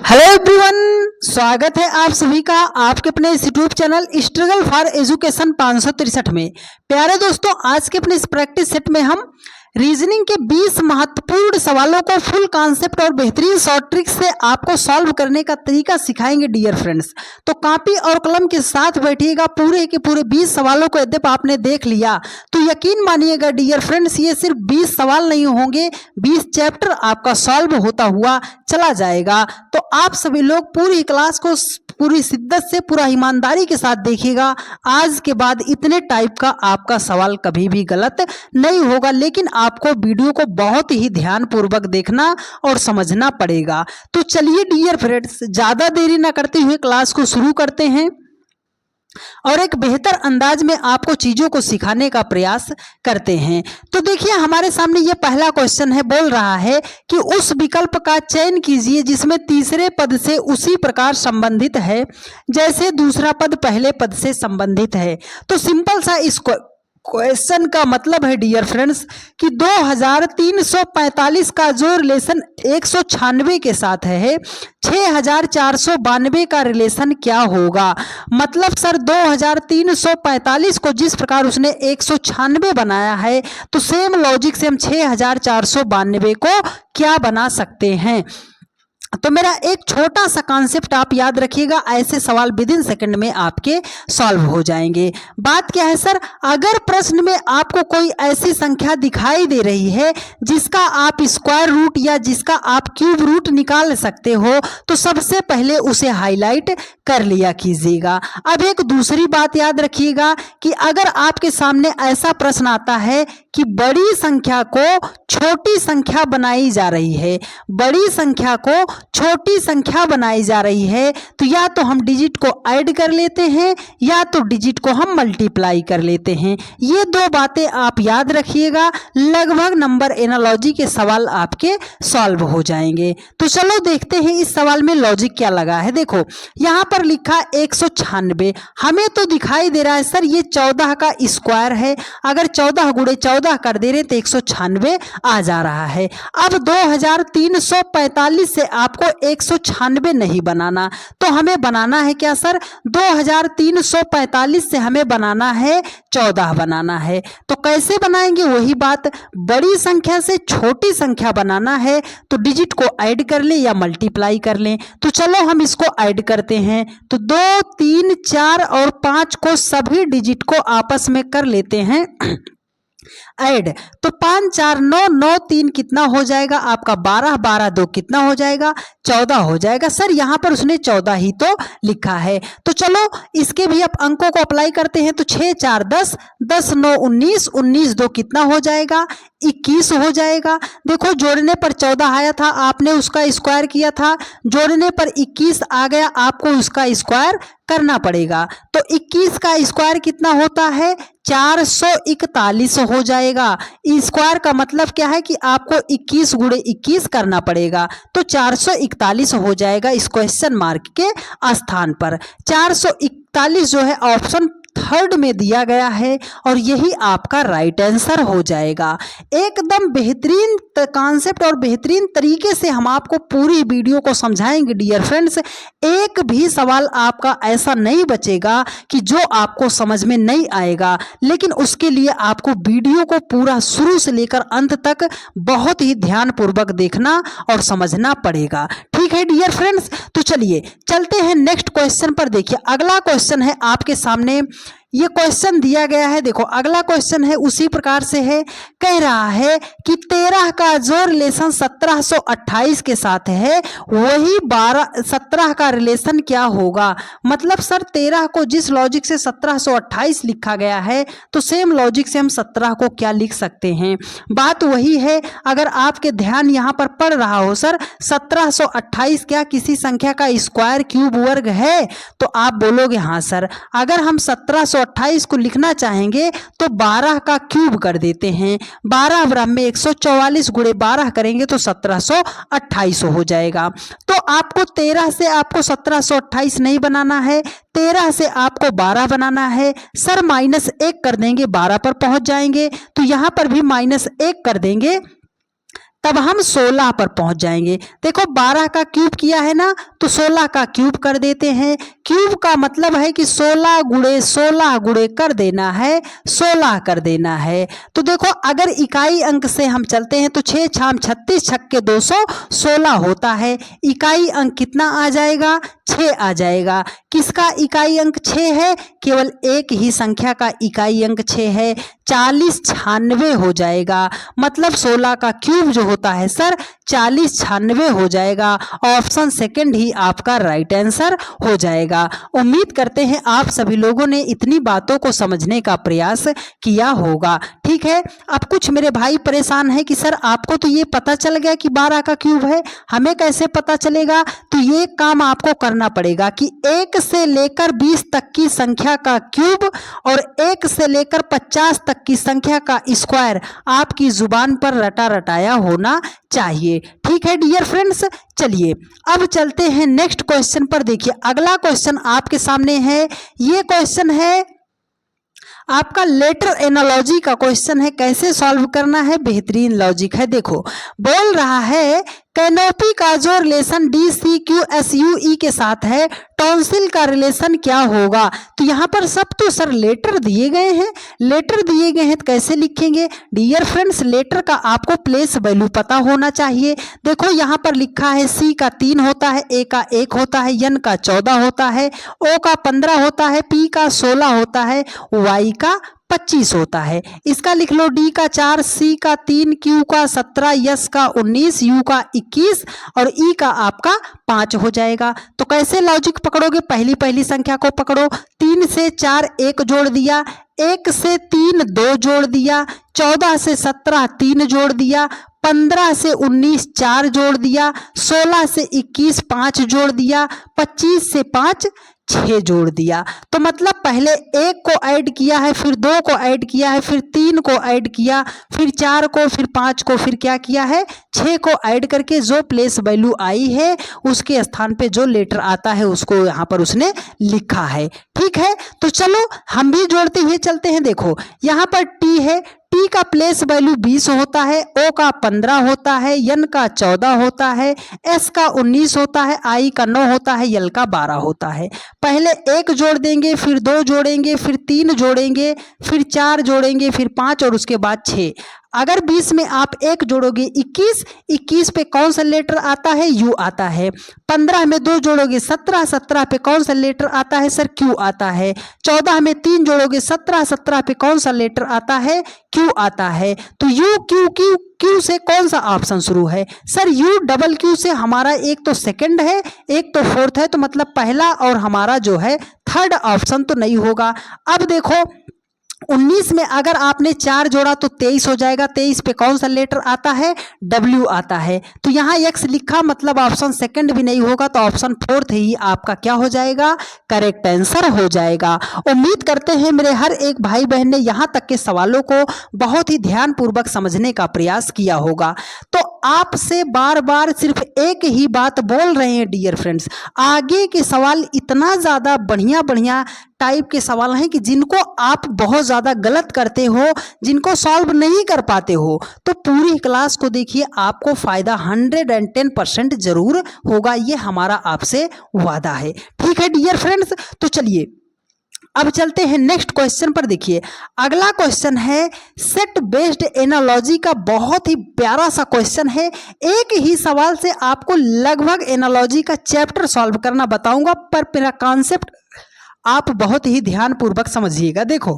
Hello everyone, स्वागत है आप सभी का आपके अपने इस YouTube channel struggle for education 563 में। प्यारे दोस्तों, आज के अपने इस प्रैक्टिस सेट में हम रीजनिंग के 20 महत्वपूर्ण सवालों को फुल कॉन्सेप्ट और बेहतरीन शॉर्ट ट्रिक से आपको सॉल्व करने का तरीका सिखाएंगे डियर फ्रेंड्स। तो कॉपी और कलम के साथ बैठिएगा। पूरे के पूरे 20 सवालों को यदि आपने देख लिया तो यकीन मानिएगा डियर फ्रेंड्स, ये सिर्फ 20 सवाल नहीं होंगे, 20 चैप्टर आपका सॉल्व होता हुआ चला जाएगा। तो आप सभी लोग पूरी क्लास को पूरी शिद्दत से, पूरा ईमानदारी के साथ देखिएगा। आज के बाद इतने टाइप का आपका सवाल कभी भी गलत नहीं होगा, लेकिन आपको वीडियो को बहुत ही ध्यान पूर्वक देखना और समझना पड़ेगा। तो चलिए डियर फ्रेंड्स, ज्यादा देरी ना करते हुए क्लास को शुरू करते हैं और एक बेहतर अंदाज में आपको चीजों को सिखाने का प्रयास करते हैं। तो देखिए, हमारे सामने ये पहला क्वेश्चन है, बोल रहा है कि उस विकल्प का चयन कीजिए जिसमें तीसरे पद से उसी प्रकार संबंधित है जैसे दूसरा पद पहले पद से संबंधित है। तो सिंपल सा इस क्वेश्चन का मतलब है डियर फ्रेंड्स कि 2345 का जो रिलेशन 196 के साथ है, 6492 का रिलेशन क्या होगा। मतलब सर 2345 को जिस प्रकार उसने 196 बनाया है, तो सेम लॉजिक से हम 6492 को क्या बना सकते हैं। तो मेरा एक छोटा सा कॉन्सेप्ट आप याद रखिएगा, ऐसे सवाल विद इन सेकंड में आपके सॉल्व हो जाएंगे। बात क्या है सर, अगर प्रश्न में आपको कोई ऐसी संख्या दिखाई दे रही है जिसका आप स्क्वायर रूट या जिसका आप क्यूब रूट निकाल सकते हो, तो सबसे पहले उसे हाईलाइट कर लिया कीजिएगा। अब एक दूसरी बात याद रखिएगा कि अगर आपके सामने ऐसा प्रश्न आता है कि बड़ी संख्या को छोटी संख्या बनाई जा रही है, बड़ी संख्या को छोटी संख्या बनाई जा रही है, तो या तो हम डिजिट को ऐड कर लेते हैं या तो डिजिट को हम मल्टीप्लाई कर लेते हैं। ये दो बातें आप याद रखिएगा, लगभग नंबर एनालॉजी के सवाल आपके सॉल्व हो जाएंगे। तो चलो देखते हैं इस सवाल में लॉजिक क्या लगा है। देखो यहां पर लिखा 196, हमें तो दिखाई दे रहा है सर ये 14 का स्क्वायर है। अगर 14 गुणे 14 कर दे रहे तो 196 आ जा रहा है। अब 2345 से आपको 196 नहीं बनाना, तो हमें बनाना है क्या सर, 2345 से हमें बनाना है 14 बनाना है। तो कैसे बनाएंगे, वही बात, बड़ी संख्या से छोटी संख्या बनाना है तो डिजिट को ऐड कर लें या मल्टीप्लाई कर लें। तो चलो हम इसको ऐड करते हैं। तो 2, 3, 4 और 5 को सभी डिजिट को आपस में कर लेते हैं ऐड। तो 5 4 9 9 3 कितना हो जाएगा आपका 12, 12 2 कितना हो जाएगा 14 हो जाएगा। सर यहाँ पर उसने 14 ही तो लिखा है। तो चलो इसके भी अब अंकों को अप्लाई करते हैं। तो 6 4 10, 10 9 19, 19 2 कितना हो जाएगा 21 हो जाएगा। देखो जोड़ने पर 14 आया था, आपने उसका स्क्वायर किया था, जोड़ने पर 21 आ गया, आपको उसका स्क्वायर करना पड़ेगा। तो 21 का स्क्वायर कितना होता है 441 हो जाएगा। स्क्वायर का मतलब क्या है कि आपको 21 गुणे 21 करना पड़ेगा, तो 441 हो जाएगा इस क्वेश्चन मार्क के स्थान पर। 441 जो है ऑप्शन थर्ड में दिया गया है और यही आपका राइट आंसर हो जाएगा। एकदम बेहतरीन कॉन्सेप्ट और बेहतरीन तरीके से हम आपको पूरी वीडियो को समझाएंगे डियर फ्रेंड्स। एक भी सवाल आपका ऐसा नहीं बचेगा कि जो आपको समझ में नहीं आएगा, लेकिन उसके लिए आपको वीडियो को पूरा शुरू से लेकर अंत तक बहुत ही ध्यानपूर्वक देखना और समझना पड़ेगा। ठीक है डियर फ्रेंड्स, तो चलिए चलते हैं नेक्स्ट क्वेश्चन पर। देखिए अगला क्वेश्चन है आपके सामने, ये क्वेश्चन दिया गया है। देखो अगला क्वेश्चन है उसी प्रकार से है, कह रहा है कि 13 का जो रिलेशन 1728 के साथ है वही 17 का रिलेशन क्या होगा। मतलब सर 13 को जिस लॉजिक से 1728 लिखा गया है, तो सेम लॉजिक से हम 17 को क्या लिख सकते हैं। बात वही है, अगर आपके ध्यान यहाँ पर पड़ रहा हो सर 1728 क्या किसी संख्या का स्क्वायर क्यूब वर्ग है, तो आप बोलोगे हाँ सर। अगर हम 1728 को लिखना चाहेंगे तो 12 का क्यूब कर देते हैं, 12 बराबर में 144 गुणे 12 करेंगे तो 1728 हो जाएगा। तो आपको 13 से आपको 1728 नहीं बनाना है, 13 से आपको 12 बनाना है। सर -1 कर देंगे 12 पर पहुंच जाएंगे, तो यहां पर भी -1 कर देंगे तब हम 16 पर पहुंच जाएंगे। देखो 12 का क्यूब किया है ना, तो 16 का क्यूब कर देते हैं। क्यूब का मतलब है कि 16 गुणे 16 गुणे कर देना है, 16 कर देना है। तो देखो अगर इकाई अंक से हम चलते हैं तो 6 छाम 36 छक्के 216 होता है। इकाई अंक कितना आ जाएगा? 6 आ जाएगा। किसका इकाई अंक 6 है? केवल एक ही संख्या का इकाई अंक 6 है। 40 96 हो जाएगा। मतलब 16 का क्यूब जो होता है सर 40 96 हो जाएगा। ऑप्शन सेकंड ही आपका राइट आंसर हो जाएगा। उम्मीद करते हैं आप सभी लोगों ने इतनी बातों को समझने का प्रयास किया होगा। ठीक है, अब कुछ मेरे भाई परेशान है कि सर आपको तो ये पता चल गया कि 12 का क्यूब है, हमें कैसे पता चलेगा? तो ये काम आपको करना पड़ेगा कि 1 से लेकर 20 तक की संख्या का क्यूब और 1 से लेकर 50 तक की संख्या का स्क्वायर आपकी जुबान पर रटा रटाया होना चाहिए। ठीक है डियर फ्रेंड्स, चलिए अब चलते हैं नेक्स्ट क्वेश्चन पर। देखिए अगला क्वेश्चन आपके सामने है। ये क्वेश्चन है आपका लेटर एनालॉजी का क्वेश्चन है। कैसे सॉल्व करना है? बेहतरीन लॉजिक है। देखो बोल रहा है कैनोपी का जो रिलेशन DCQSUE के साथ है, टॉन्सिल का रिलेशन क्या होगा? तो यहाँ पर सब तो सर लेटर दिए गए हैं, लेटर दिए गए हैं तो कैसे लिखेंगे? डियर फ्रेंड्स लेटर का आपको प्लेस वैल्यू पता होना चाहिए। देखो यहाँ पर लिखा है C का 3 होता है, A का 1 होता है, N का 14 होता है, O का 15 होता है, P का 16 होता है, Y का 25 होता है। इसका लिख लो D का 4, C का 3, Q का 17, S का 19, U का 21 और E का आपका 5 हो जाएगा। तो कैसे लॉजिक पकड़ोगे? पहली संख्या को पकड़ो। 3 से 4 1 जोड़ दिया, 1 से 3 2 जोड़ दिया, 14 से 17 3 जोड़ दिया, 15 से 19 4 जोड़ दिया, 16 से 21 5 जोड़ दिया, 25 से 5 6 जोड़ दिया। तो मतलब पहले 1 को ऐड किया है, फिर 2 को ऐड किया है, फिर 3 को ऐड किया, फिर 4 को, फिर 5 को, फिर क्या किया है 6 को ऐड करके जो प्लेस वैल्यू आई है उसके स्थान पे जो लेटर आता है उसको यहाँ पर उसने लिखा है। ठीक है, तो चलो हम भी जोड़ते हुए चलते हैं। देखो यहाँ पर T है, T का प्लेस वैल्यू 20 होता है, O का 15 होता है, N का 14 होता है, S का 19 होता है, I का 9 होता है, L का 12 होता है। पहले 1 जोड़ देंगे, फिर 2 जोड़ेंगे, फिर 3 जोड़ेंगे, फिर 4 जोड़ेंगे, फिर 5 और उसके बाद 6। अगर 20 में आप 1 जोड़ोगे 21, 21 पे कौन सा लेटर आता है? U आता है। 15 में 2 जोड़ोगे 17, 17 पे कौन सा लेटर आता है सर? Q आता है। 14 में 3 जोड़ोगे 17, 17 पे कौन सा लेटर आता है? Q आता है। तो U Q Q Q से कौन सा ऑप्शन शुरू है सर? U डबल Q से हमारा एक तो सेकंड है, एक तो फोर्थ है, तो मतलब पहला और हमारा जो है थर्ड ऑप्शन तो नहीं होगा। अब देखो 19 में अगर आपने 4 जोड़ा तो 23 हो जाएगा। 23 पे कौन सा लेटर आता है? W आता है। तो यहाँ X लिखा मतलब ऑप्शन सेकंड भी नहीं होगा, तो ऑप्शन फोर्थ ही आपका क्या हो जाएगा? करेक्ट आंसर हो जाएगा। उम्मीद करते हैं मेरे हर एक भाई बहन ने यहाँ तक के सवालों को बहुत ही ध्यानपूर्वक समझने का प्रयास किया होगा। तो आपसे बार बार सिर्फ एक ही बात बोल रहे हैं डियर फ्रेंड्स, आगे के सवाल इतना ज़्यादा बढ़िया टाइप के सवाल हैं कि जिनको आप बहुत ज़्यादा गलत करते हो, जिनको सॉल्व नहीं कर पाते हो, तो पूरी क्लास को देखिए, आपको फ़ायदा 110% जरूर होगा। ये हमारा आपसे वादा है। ठीक है डियर फ्रेंड्स, तो चलिए अब चलते हैं नेक्स्ट क्वेश्चन पर। देखिए अगला क्वेश्चन है सेट बेस्ड एनालॉजी का। बहुत ही प्यारा सा क्वेश्चन है। एक ही सवाल से आपको लगभग एनालॉजी का चैप्टर सॉल्व करना बताऊंगा, पर मेरा कॉन्सेप्ट आप बहुत ही ध्यानपूर्वक समझिएगा। देखो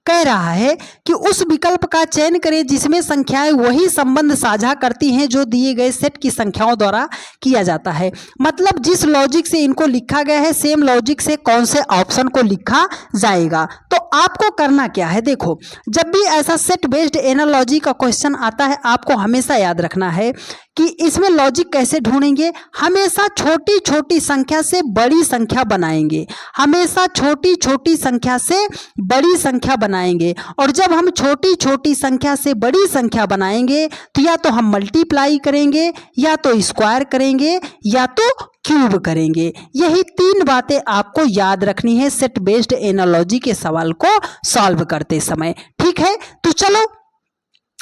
कह रहा है कि उस विकल्प का चयन करें जिसमें संख्याएं वही संबंध साझा करती हैं जो दिए गए सेट की संख्याओं द्वारा किया जाता है। मतलब जिस लॉजिक से इनको लिखा गया है, सेम लॉजिक से कौन से ऑप्शन को लिखा जाएगा। तो आपको करना क्या है? देखो जब भी ऐसा सेट बेस्ड एनालॉजी का क्वेश्चन आता है, आपको हमेशा याद रखना है कि इसमें लॉजिक कैसे ढूंढेंगे। हमेशा छोटी छोटी संख्या से बड़ी संख्या बनाएंगे, हमेशा छोटी छोटी संख्या से बड़ी संख्या बनाएंगे। और जब हम छोटी छोटी संख्या से बड़ी संख्या बनाएंगे तो या तो हम मल्टीप्लाई करेंगे, या तो स्क्वायर करेंगे, या तो क्यूब करेंगे। यही 3 बातें आपको याद रखनी है सेट बेस्ड एनालॉजी के सवाल को सॉल्व करते समय। ठीक है, तो चलो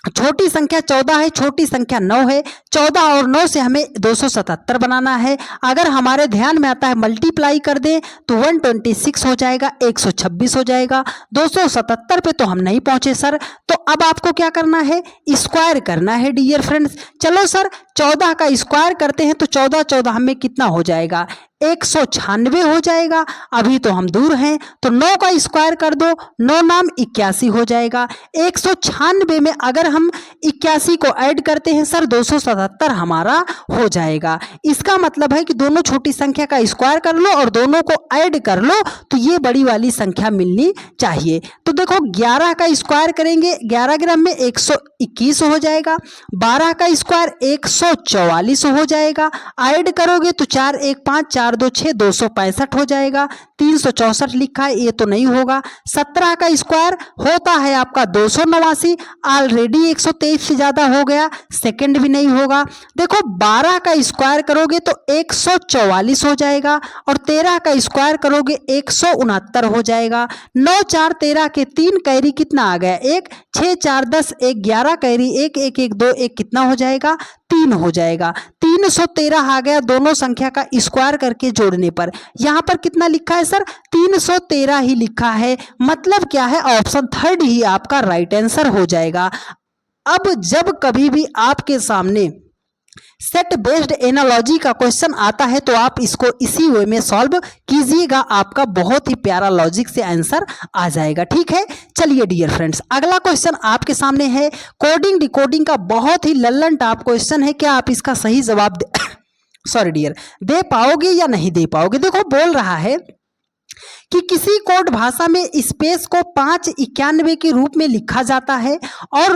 छोटी संख्या 14 है, छोटी संख्या 9 है। 14 और 9 से हमें 277 बनाना है। अगर हमारे ध्यान में आता है मल्टीप्लाई कर दें तो 126 हो जाएगा, 126 हो जाएगा। 277 पे तो हम नहीं पहुंचे सर, तो अब आपको क्या करना है, स्क्वायर करना है डियर फ्रेंड्स। चलो सर 14 का स्क्वायर करते हैं तो 14 14 हमें कितना हो जाएगा, 196 हो जाएगा। अभी तो हम दूर हैं तो 9 का स्क्वायर कर दो, 9 नाम 81 हो जाएगा। 196 में अगर हम 81 को ऐड करते हैं सर 277 हमारा हो जाएगा। इसका मतलब है कि दोनों छोटी संख्या का स्क्वायर कर लो और दोनों को ऐड कर लो तो ये बड़ी वाली संख्या मिलनी चाहिए। तो देखो 11 का स्क्वायर करेंगे, 11 ग्राम में 121 हो जाएगा। 12 का स्क्वायर 144 हो जाएगा। ऐड करोगे तो 4 1 5 4 2 6 265 हो जाएगा। 364 लिखा है, ये तो नहीं होगा। 17 का स्क्वायर होता है आपका 289, ऑलरेडी 123 से ज्यादा हो गया, सेकंड भी नहीं होगा। देखो 12 का स्क्वायर करोगे तो 144 हो जाएगा और 13 का स्क्वायर करोगे 169 हो जाएगा। 9 4 13 के 3 कैरी कितना आ गया, 1 6 4 10 1 11 कैरी 1 1 1 2 1 कितना हो जाएगा, 3 हो जाएगा। 313 आ गया दोनों संख्या का स्क्वायर करके जोड़ने पर। यहां पर कितना लिखा है सर, 313 ही लिखा है। मतलब क्या है, ऑप्शन थर्ड ही आपका राइट आंसर हो जाएगा। अब जब कभी भी आपके सामने सेट बेस्ड एनालॉजी का क्वेश्चन आता है तो आप इसको इसी वे में सॉल्व कीजिएगा, आपका बहुत ही प्यारा लॉजिक से आंसर आ जाएगा। ठीक है, चलिए डियर फ्रेंड्स अगला क्वेश्चन आपके सामने है। कोडिंग डिकोडिंग का बहुत ही लल्लन टॉप क्वेश्चन है, क्या आप इसका सही जवाब सॉरी डियर दे पाओगे या नहीं दे पाओगे। देखो बोल रहा है कि किसी कोड भाषा में स्पेस को 591 के रूप में लिखा जाता है और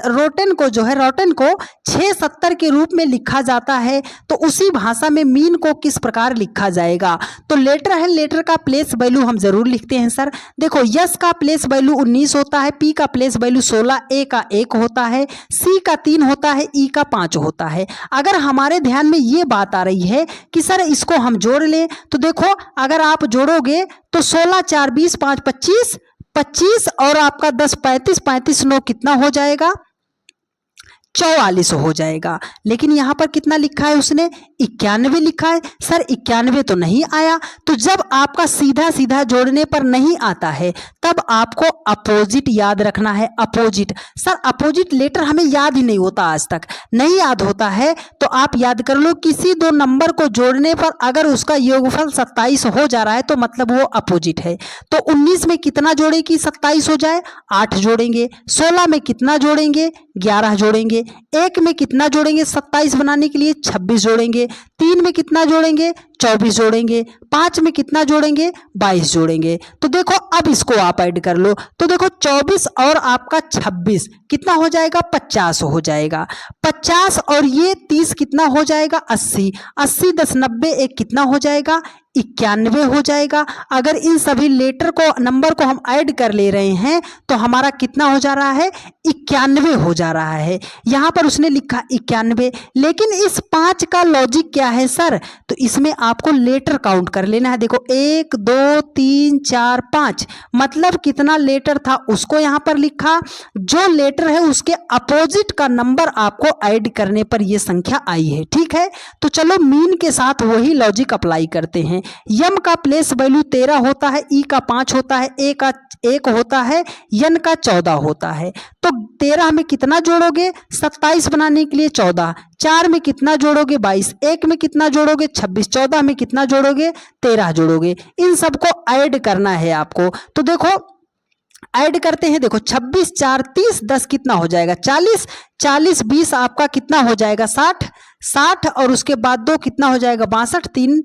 रोटेन को जो है रोटेन को 670 के रूप में लिखा जाता है, तो उसी भाषा में मीन को किस प्रकार लिखा जाएगा। तो लेटर है, लेटर का प्लेस वैल्यू हम जरूर लिखते हैं सर। देखो यस का प्लेस वैल्यू 19 होता है, पी का प्लेस वैल्यू 16, ए का 1 होता है, सी का 3 होता है, ई का 5 होता है। अगर हमारे ध्यान में ये बात आ रही है कि सर इसको हम जोड़ लें, तो देखो अगर आप जोड़ोगे तो 16 4 20 5 25 25 और आपका 10 35 35 9 कितना हो जाएगा, 44 हो जाएगा। लेकिन यहां पर कितना लिखा है उसने, 91 लिखा है। सर 91 तो नहीं आया, तो जब आपका सीधा सीधा जोड़ने पर नहीं आता है तब आपको अपोजिट याद रखना है। अपोजिट सर अपोजिट लेटर हमें याद ही नहीं होता, आज तक नहीं याद होता है, तो आप याद कर लो किसी दो नंबर को जोड़ने पर अगर उसका योगफल 27 हो जा रहा है तो मतलब वो अपोजिट है। तो 19 में कितना जोड़े कि 27 हो जाए, 8 जोड़ेंगे। 16 में कितना जोड़ेंगे, 11 जोड़ेंगे। 1 में कितना जोड़ेंगे 27 बनाने के लिए, 26 जोड़ेंगे। 3 में कितना जोड़ेंगे, 24 जोड़ेंगे। 5 में कितना जोड़ेंगे, 22 जोड़ेंगे। तो देखो अब इसको आप ऐड कर लो, तो देखो 24 और आपका 26 कितना हो जाएगा, 50 हो जाएगा। 50 और ये 30 कितना हो जाएगा, 80। 80 10 90 एक कितना हो जाएगा, 91 हो जाएगा। अगर इन सभी लेटर को नंबर को हम ऐड कर ले रहे हैं तो हमारा कितना हो जा रहा है, 91 हो जा रहा है। यहां पर उसने लिखा 91, लेकिन इस 5 का लॉजिक क्या है सर, तो इसमें आपको लेटर काउंट कर लेना है। देखो 1 2 3 4 5 मतलब कितना लेटर था उसको यहां पर लिखा, जो लेटर है उसके अपोजिट का नंबर आपको ऐड करने पर यह संख्या आई है। ठीक है, तो चलो मीन के साथ वही लॉजिक अप्लाई करते हैं। यम का प्लेस वैल्यू 13 होता है, ई का 5 होता है, ए का 1 होता है, यन का 14 होता है। तो 13 में कितना जोड़ोगे, 27 बनाने के लिए 14। 4 में कितना जोड़ोगे, 22। 1 में कितना जोड़ोगे, 26। 14 में कितना जोड़ोगे, 13 जोड़ोगे। इन सबको ऐड करना है आपको। तो देखो ऐड करते हैं, देखो 26 4 30 10 कितना हो जाएगा, 40। 40 20 आपका कितना हो जाएगा, 60। 60 और उसके बाद 2 कितना हो जाएगा, 62। 3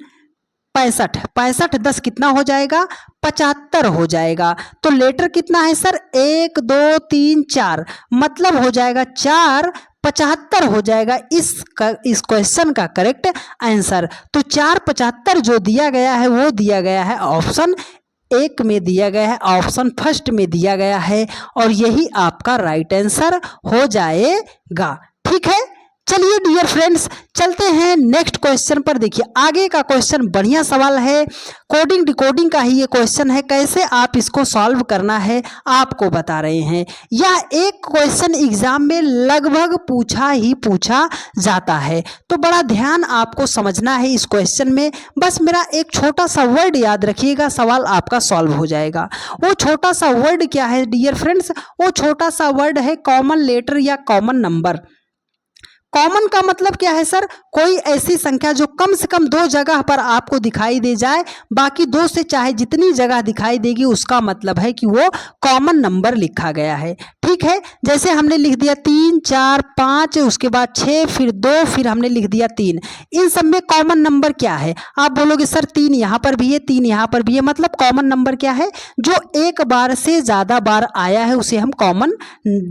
65। 65 10 कितना हो जाएगा, 75 हो जाएगा। तो लेटर कितना है सर, 1 2 3 4 मतलब हो जाएगा 4 75 हो जाएगा इस क्वेश्चन का करेक्ट आंसर। तो 4 75 जो दिया गया है वो दिया गया है ऑप्शन 1 में दिया गया है, ऑप्शन फर्स्ट में दिया गया है और यही आपका राइट आंसर हो जाएगा। ठीक है, चलिए डियर फ्रेंड्स, चलते हैं नेक्स्ट क्वेश्चन पर। देखिए आगे का क्वेश्चन बढ़िया सवाल है, कोडिंग डिकोडिंग का ही ये क्वेश्चन है। कैसे आप इसको सॉल्व करना है आपको बता रहे हैं। यह एक क्वेश्चन एग्जाम में लगभग पूछा जाता है, तो बड़ा ध्यान आपको समझना है इस क्वेश्चन में। बस मेरा एक छोटा सा वर्ड याद रखिएगा, सवाल आपका सॉल्व हो जाएगा। वो छोटा सा वर्ड क्या है डियर फ्रेंड्स? वो छोटा सा वर्ड है कॉमन लेटर या कॉमन नंबर। कॉमन का मतलब क्या है सर? कोई ऐसी संख्या जो कम से कम दो जगह पर आपको दिखाई दे जाए, बाकी दो से चाहे जितनी जगह दिखाई देगी उसका मतलब है कि वो कॉमन नंबर लिखा गया है। ठीक है, जैसे हमने लिख दिया 3 4 5, उसके बाद 6, फिर 2, फिर हमने लिख दिया 3। इन सब में कॉमन नंबर क्या है? आप बोलोगे सर 3 यहाँ पर भी है, 3 यहाँ पर भी है। मतलब कॉमन नंबर क्या है? जो एक बार से ज्यादा बार आया है उसे हम कॉमन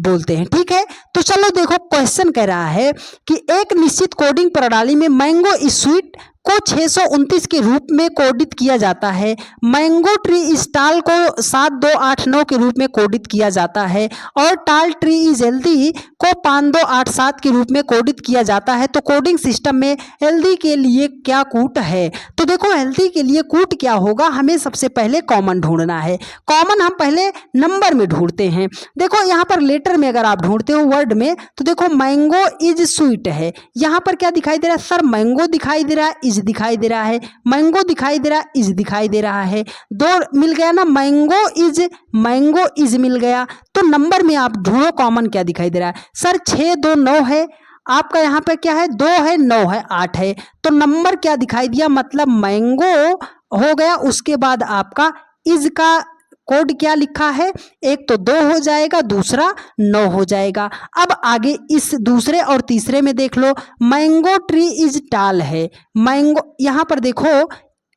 बोलते हैं। ठीक है, तो चलो देखो क्वेश्चन कह रहा है कि एक निश्चित कोडिंग प्रणाली में मैंगो स्वीट को 629 के रूप में कोडित किया जाता है। मैंगो ट्री स्टाल को 7289 के रूप में कोडित किया जाता है और टाल ट्री इज हेल्दी को 5287 के रूप में कोडित किया जाता है। तो कोडिंग सिस्टम में हेल्दी के लिए क्या कूट है? तो देखो हेल्दी के लिए कूट क्या होगा, हमें सबसे पहले कॉमन ढूंढना है। कॉमन हम पहले नंबर में ढूंढते हैं। देखो यहाँ पर लेटर में अगर आप ढूंढते हो वर्ड में, तो देखो मैंगो इज स्वीट है। यहाँ पर क्या दिखाई दे रहा है सर? मैंगो दिखाई दे रहा है, दिखाई दे रहा है, मैंगो दिखाई दे रहा है, इज दिखाई दे रहा है। दो मिल गया ना, मैंगो इज मिल गया। तो नंबर में आप ढूंढो कॉमन क्या दिखाई दे रहा है सर? 6 2 9 है आपका, यहाँ पे क्या है? 2 है, 9 है, 8 है। तो नंबर क्या दिखाई दिया? मतलब मैंगो हो गया। उसके बाद आपका इज का कोड क्या लिखा है? एक तो 2 हो जाएगा, दूसरा 9 हो जाएगा। अब आगे इस दूसरे और तीसरे में देख लो, मैंगो ट्री इज टाल है। मैंगो यहाँ पर देखो,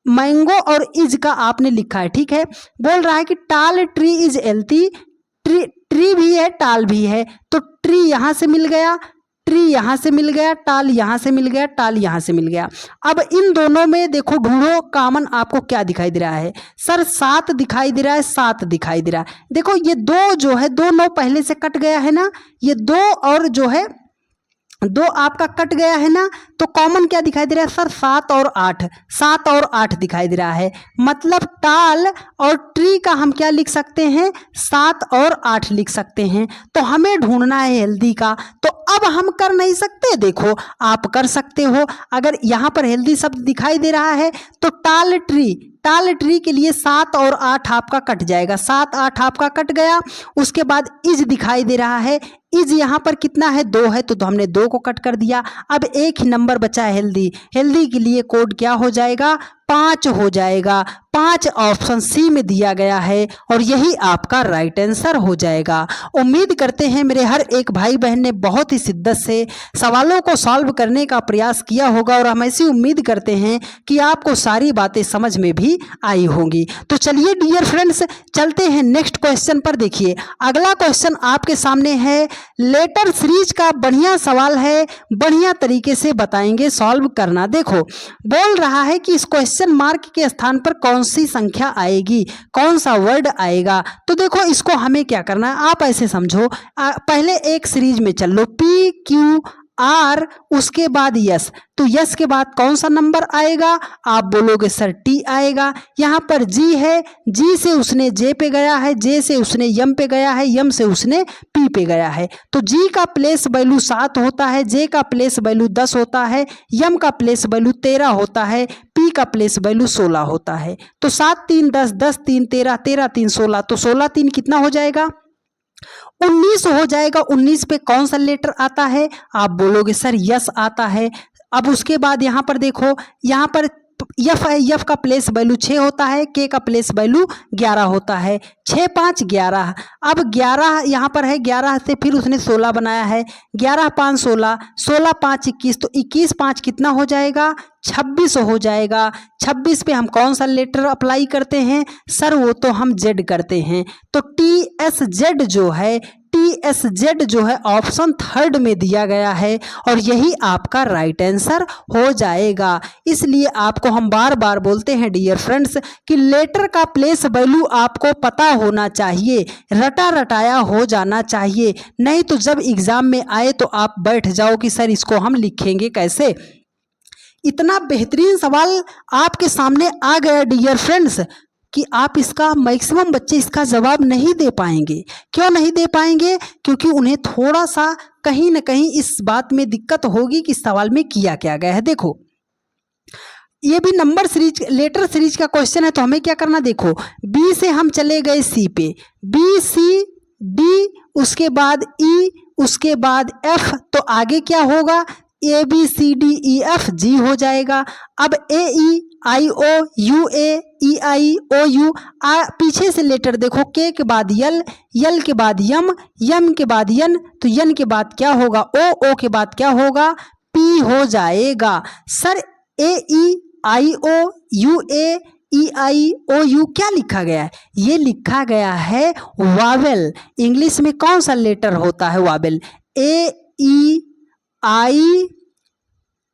मैंगो और इज का आपने लिखा है। ठीक है, बोल रहा है कि टाल ट्री इज हेल्थी। ट्री भी है, टाल भी है, तो ट्री यहाँ से मिल गया, ट्री यहाँ से मिल गया, टाल यहाँ से मिल गया, टाल यहाँ से मिल गया। अब इन दोनों में देखो ढूंढो कॉमन आपको क्या दिखाई दे रहा है सर? 7 दिखाई दे रहा है, 7 दिखाई दे रहा है। देखो ये 2 जो है, 2 9 पहले से कट गया है ना, ये 2 और जो है 2 आपका कट गया है ना, तो कॉमन क्या दिखाई दे रहा है सर? 7 और 8, 7 और 8 दिखाई दे रहा है। मतलब टाल और ट्री का हम क्या लिख सकते हैं? 7 और 8 लिख सकते हैं। तो हमें ढूंढना है हेल्दी का। तो अब हम कर नहीं सकते? देखो आप कर सकते हो। अगर यहाँ पर हेल्दी शब्द दिखाई दे रहा है तो टाल ट्री के लिए 7 और 8 आपका कट जाएगा, 7 8 आपका कट गया। उसके बाद इज दिखाई दे रहा है, इज यहाँ पर कितना है? 2 है, तो हमने 2 को कट कर दिया। अब एक ही नंबर बचा है हेल्दी। हेल्दी के लिए कोड क्या हो जाएगा? 5 हो जाएगा। 5 ऑप्शन सी में दिया गया है और यही आपका राइट आंसर हो जाएगा। उम्मीद करते हैं मेरे हर एक भाई बहन ने बहुत ही शिद्दत से सवालों को सॉल्व करने का प्रयास किया होगा और हम ऐसी उम्मीद करते हैं कि आपको सारी बातें समझ में भी आई होंगी। तो चलिए डियर फ्रेंड्स, चलते हैं नेक्स्ट क्वेश्चन पर। देखिए अगला क्वेश्चन आपके सामने है, लेटर सीरीज का बढ़िया सवाल है, बढ़िया तरीके से बताएंगे, सॉल्व करना। देखो बोल रहा है कि इस क्वेश्चन मार्क के स्थान पर कौन सी संख्या आएगी, कौन सा वर्ड आएगा। तो देखो इसको हमें क्या करना है, आप ऐसे समझो, पहले एक सीरीज में चल लो, पी क्यू आर, उसके बाद यस। तो यस के बाद कौन सा नंबर आएगा? आप बोलोगे सर टी आएगा। यहाँ पर जी है, जी से उसने जे पे गया है, जे से उसने यम पे गया है, यम से उसने पी पे गया है। तो जी का प्लेस वैल्यू 7 होता है, जे का प्लेस वैल्यू 10 होता है, यम का प्लेस वैल्यू 13 होता है, पी का प्लेस वैल्यू 16 होता है। तो 7 3 10, 10 3 13, 13 3 16, तो 16 3 कितना हो जाएगा? 19 हो जाएगा। 19 पे कौन सा लेटर आता है? आप बोलोगे सर यस आता है। अब उसके बाद यहाँ पर देखो, यहाँ पर यफ है, यफ का प्लेस वैल्यू 6 होता है, के का प्लेस वैल्यू 11 होता है। 6 5 11। अब 11 यहाँ पर है, 11 से फिर उसने 16 बनाया है, 11 5 16, 16 5 21, तो 21 5 कितना हो जाएगा? 26 हो जाएगा। 26 पे हम कौन सा लेटर अप्लाई करते हैं सर, वो तो हम जेड करते हैं। तो TSZ जो है, TSZ जो है ऑप्शन थर्ड में दिया गया है और यही आपका राइट आंसर हो जाएगा। इसलिए आपको हम बार बार बोलते हैं डियर फ्रेंड्स कि लेटर का प्लेस वैल्यू आपको पता होना चाहिए, रटा रटाया हो जाना चाहिए, नहीं तो जब एग्जाम में आए तो आप बैठ जाओ कि सर इसको हम लिखेंगे कैसे। इतना बेहतरीन सवाल आपके सामने आ गया डियर फ्रेंड्स कि आप इसका मैक्सिमम बच्चे इसका जवाब नहीं दे पाएंगे। क्यों नहीं दे पाएंगे? क्योंकि उन्हें थोड़ा सा कहीं ना कहीं इस बात में दिक्कत होगी कि सवाल में किया क्या गया है। देखो ये भी नंबर सीरीज, लेटर सीरीज का क्वेश्चन है, तो हमें क्या करना, देखो बी से हम चले गए सी पे, बी सी डी, उसके बाद ई, उसके बाद एफ, तो आगे क्या होगा, A B C D E F G हो जाएगा। अब ए E I O U A E I O you, पीछे से लेटर देखो, के के बाद यल, यल के बाद यम, यम के बाद यन, तो यन के बाद क्या होगा ओ, ओ के बाद क्या होगा पी हो जाएगा। Sir A E I O U A E I O U क्या लिखा गया है, ये लिखा गया है वावेल। इंग्लिश में कौन सा लेटर होता है वावेल, ए ई आई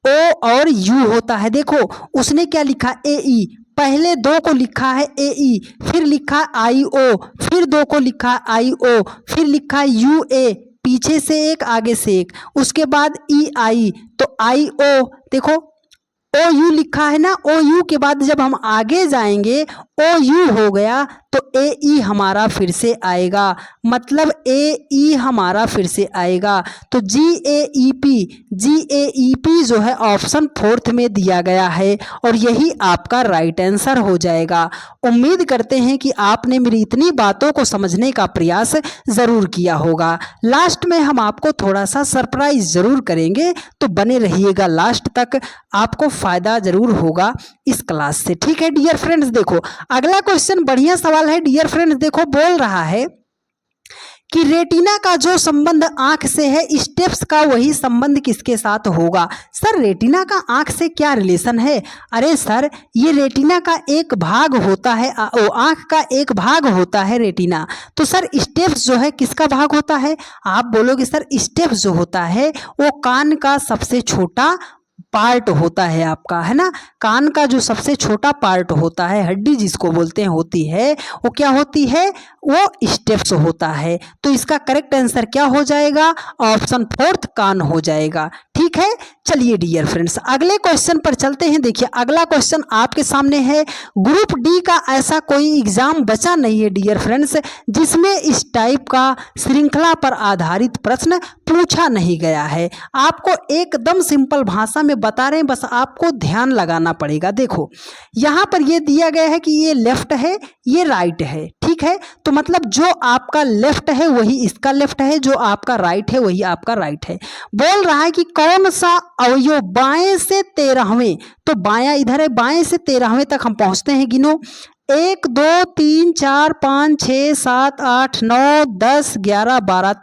ओ और यू होता है। देखो उसने क्या लिखा ए ई, पहले दो को लिखा है ए ई, फिर लिखा आई ओ, फिर दो को लिखा आई ओ, फिर लिखा यू ए, पीछे से एक आगे से एक, उसके बाद ई आई, तो आई ओ, देखो ओ यू लिखा है ना, ओ यू के बाद जब हम आगे जाएंगे ओ यू हो गया तो ए ई हमारा फिर से आएगा, मतलब ए ई हमारा फिर से आएगा। तो जी ए ई पी जो है ऑप्शन फोर्थ में दिया गया है और यही आपका राइट आंसर हो जाएगा। उम्मीद करते हैं कि आपने मेरी इतनी बातों को समझने का प्रयास ज़रूर किया होगा। लास्ट में हम आपको थोड़ा सा सरप्राइज ज़रूर करेंगे, तो बने रहिएगा लास्ट तक, आपको फ़ायदा ज़रूर होगा इस क्लास से। ठीक है डियर फ्रेंड्स, देखो अगला क्वेश्चन बढ़िया सवाल है डियर फ्रेंड्स। देखो बोल रहा है कि रेटिना का जो संबंध आंख से है, स्टेप्स का वही संबंध किसके साथ होगा। सर रेटिना का आंख से क्या रिलेशन है? अरे सर ये रेटिना का एक भाग होता है, आंख का एक भाग होता है रेटिना। तो सर स्टेप्स जो है किसका भाग होता है? आप बोलोगे सर स्टेप्स जो होता है वो कान का सबसे छोटा पार्ट होता है आपका, है ना। कान का जो सबसे छोटा पार्ट होता है, हड्डी जिसको बोलते हैं होती है, वो क्या होती है, वो स्टेप्स होता है। तो इसका करेक्ट आंसर क्या हो जाएगा, ऑप्शन फोर्थ कान हो जाएगा। ठीक है, चलिए डियर फ्रेंड्स अगले क्वेश्चन पर चलते हैं। देखिए अगला क्वेश्चन आपके सामने है, ग्रुप डी का ऐसा कोई एग्जाम बचा नहीं है डियर फ्रेंड्स जिसमें इस टाइप का श्रृंखला पर आधारित प्रश्न पूछा नहीं गया है। आपको एकदम सिंपल भाषा में बता रहे हैं, बस आपको ध्यान लगाना पड़ेगा। देखो यहाँ पर ये दिया गया है कि ये लेफ्ट है, ये राइट है, ठीक है। तो मतलब जो आपका लेफ्ट है वही इसका लेफ्ट है, जो आपका राइट है वही आपका राइट है। बोल रहा है कि कौन सा अवयव बाएं से 13वें, तो बायां इधर है, बाएं से 13वें तक हम पहुंचते हैं। गिनो 1 2 3 4 5 6 7 8 9 10 11 12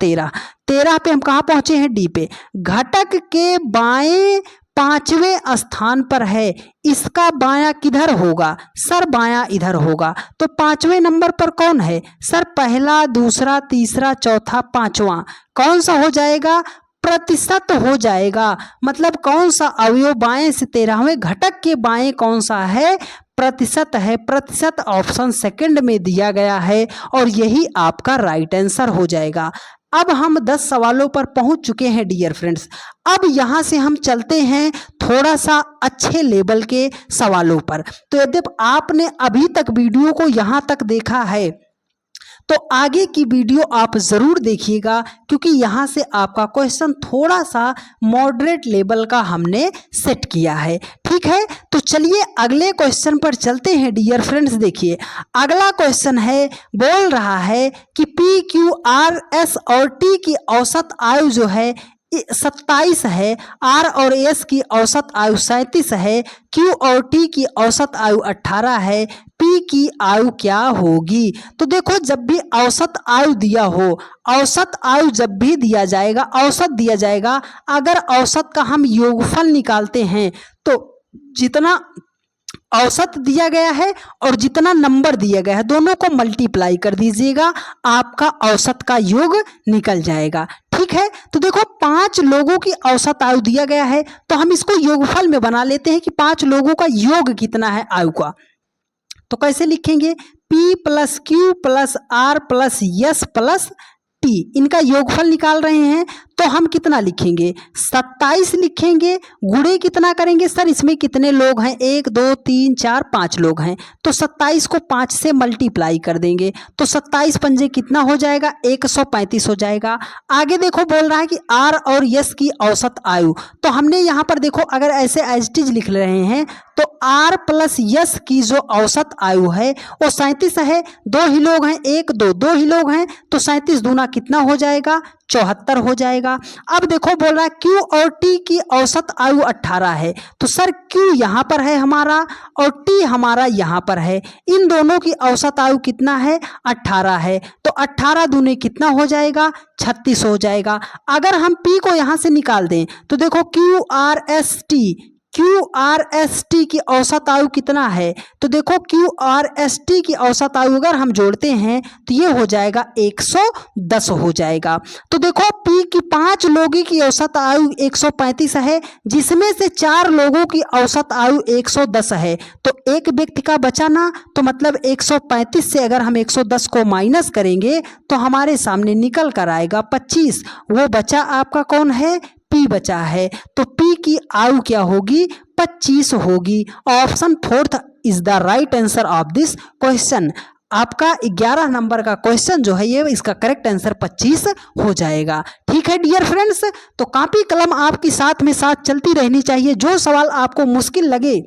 13 पे हम कहाँ पहुंचे हैं, डी पे। घटक के बाएं 5वें स्थान पर है, इसका बायां किधर होगा, सर बायां इधर होगा। तो 5वें नंबर पर कौन है, सर पहला दूसरा तीसरा चौथा पांचवा, कौन सा हो जाएगा, प्रतिशत हो जाएगा। मतलब कौन सा अवयव बाएं से 13वें घटक के बाएं कौन सा है, प्रतिशत है। प्रतिशत ऑप्शन सेकंड में दिया गया है और यही आपका राइट आंसर हो जाएगा। अब हम 10 सवालों पर पहुंच चुके हैं डियर फ्रेंड्स। अब यहाँ से हम चलते हैं थोड़ा सा अच्छे लेवल के सवालों पर। तो यदि आपने अभी तक वीडियो को यहाँ तक देखा है तो आगे की वीडियो आप ज़रूर देखिएगा, क्योंकि यहाँ से आपका क्वेश्चन थोड़ा सा मॉडरेट लेवल का हमने सेट किया है। ठीक है, तो चलिए अगले क्वेश्चन पर चलते हैं डियर फ्रेंड्स। देखिए अगला क्वेश्चन है, बोल रहा है कि पी क्यू आर एस और टी की औसत आयु जो है 27 है, आर और एस की औसत आयु 37 है, क्यू और टी की औसत आयु 18 है, पी की आयु क्या होगी। तो देखो जब भी औसत आयु दिया हो, औसत आयु जब भी दिया जाएगा, औसत दिया जाएगा, अगर औसत का हम योगफल निकालते हैं तो जितना औसत दिया गया है और जितना नंबर दिया गया है दोनों को मल्टीप्लाई कर दीजिएगा, आपका औसत का योग निकल जाएगा। ठीक है, तो देखो 5 लोगों की औसत आयु दिया गया है, तो हम इसको योगफल में बना लेते हैं कि 5 लोगों का योग कितना है आयु का। तो कैसे लिखेंगे, P plus Q plus R plus S plus T, इनका योगफल निकाल रहे हैं, तो हम कितना लिखेंगे, 27 लिखेंगे। गुणे कितना करेंगे सर, इसमें कितने लोग हैं, 1 2 3 4 5 लोग हैं, तो 27 को 5 से मल्टीप्लाई कर देंगे, तो 27 पंजे कितना हो जाएगा, 135 हो जाएगा। आगे देखो बोल रहा है कि आर और यस की औसत आयु, तो हमने यहाँ पर देखो अगर ऐसे एज इट इज लिख रहे हैं तो आर प्लस यस की जो औसत आयु है वो 37 है। 2 ही लोग हैं, 1 2 2 ही लोग हैं, तो 37 दूना कितना हो जाएगा, 74 हो जाएगा। अब देखो बोल रहा है क्यू और टी की औसत आयु 18 है, तो सर क्यू यहाँ पर है हमारा और टी हमारा यहाँ पर है, इन दोनों की औसत आयु कितना है, 18 है, तो 18 दूने कितना हो जाएगा, 36 हो जाएगा। अगर हम पी को यहाँ से निकाल दें तो देखो क्यू आर एस टी की औसत आयु कितना है, तो देखो क्यू आर एस टी की औसत आयु अगर हम जोड़ते हैं तो ये हो जाएगा 110 हो जाएगा। तो देखो पी की 5 लोगों की औसत आयु 135 है, जिसमें से 4 लोगों की औसत आयु 110 है, तो एक व्यक्ति का बचा ना, तो मतलब 135 से अगर हम 110 को माइनस करेंगे तो हमारे सामने निकल कर आएगा 25, वो बचा आपका कौन है, पी बचा है, तो पी की आयु क्या होगी, 25 होगी। Option 4 is the right answer of this question. आपका 11 नंबर का क्वेश्चन जो है ये इसका करेक्ट आंसर 25 हो जाएगा। ठीक है डियर फ्रेंड्स, तो कॉपी कलम आपकी साथ में साथ चलती रहनी चाहिए। जो सवाल आपको मुश्किल लगे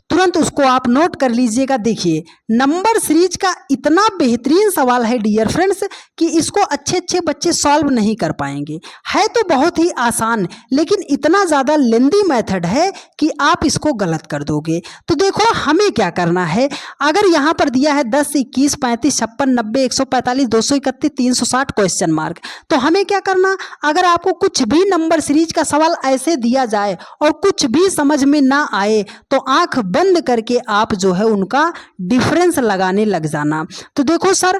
तुरंत उसको आप नोट कर लीजिएगा। देखिए नंबर सीरीज का इतना बेहतरीन सवाल है डियर फ्रेंड्स कि इसको अच्छे अच्छे बच्चे सॉल्व नहीं कर पाएंगे। है तो बहुत ही आसान, लेकिन इतना ज़्यादा लेंदी मेथड है कि आप इसको गलत कर दोगे। तो देखो हमें क्या करना है, अगर यहाँ पर दिया है 10 21 35 56 90 145 231 360 क्वेश्चन मार्क, तो हमें क्या करना, अगर आपको कुछ भी नंबर सीरीज का सवाल ऐसे दिया जाए और कुछ भी समझ में ना आए तो आंख बंद करके आप जो है उनका डिफरेंस लगाने लग जाना। तो देखो सर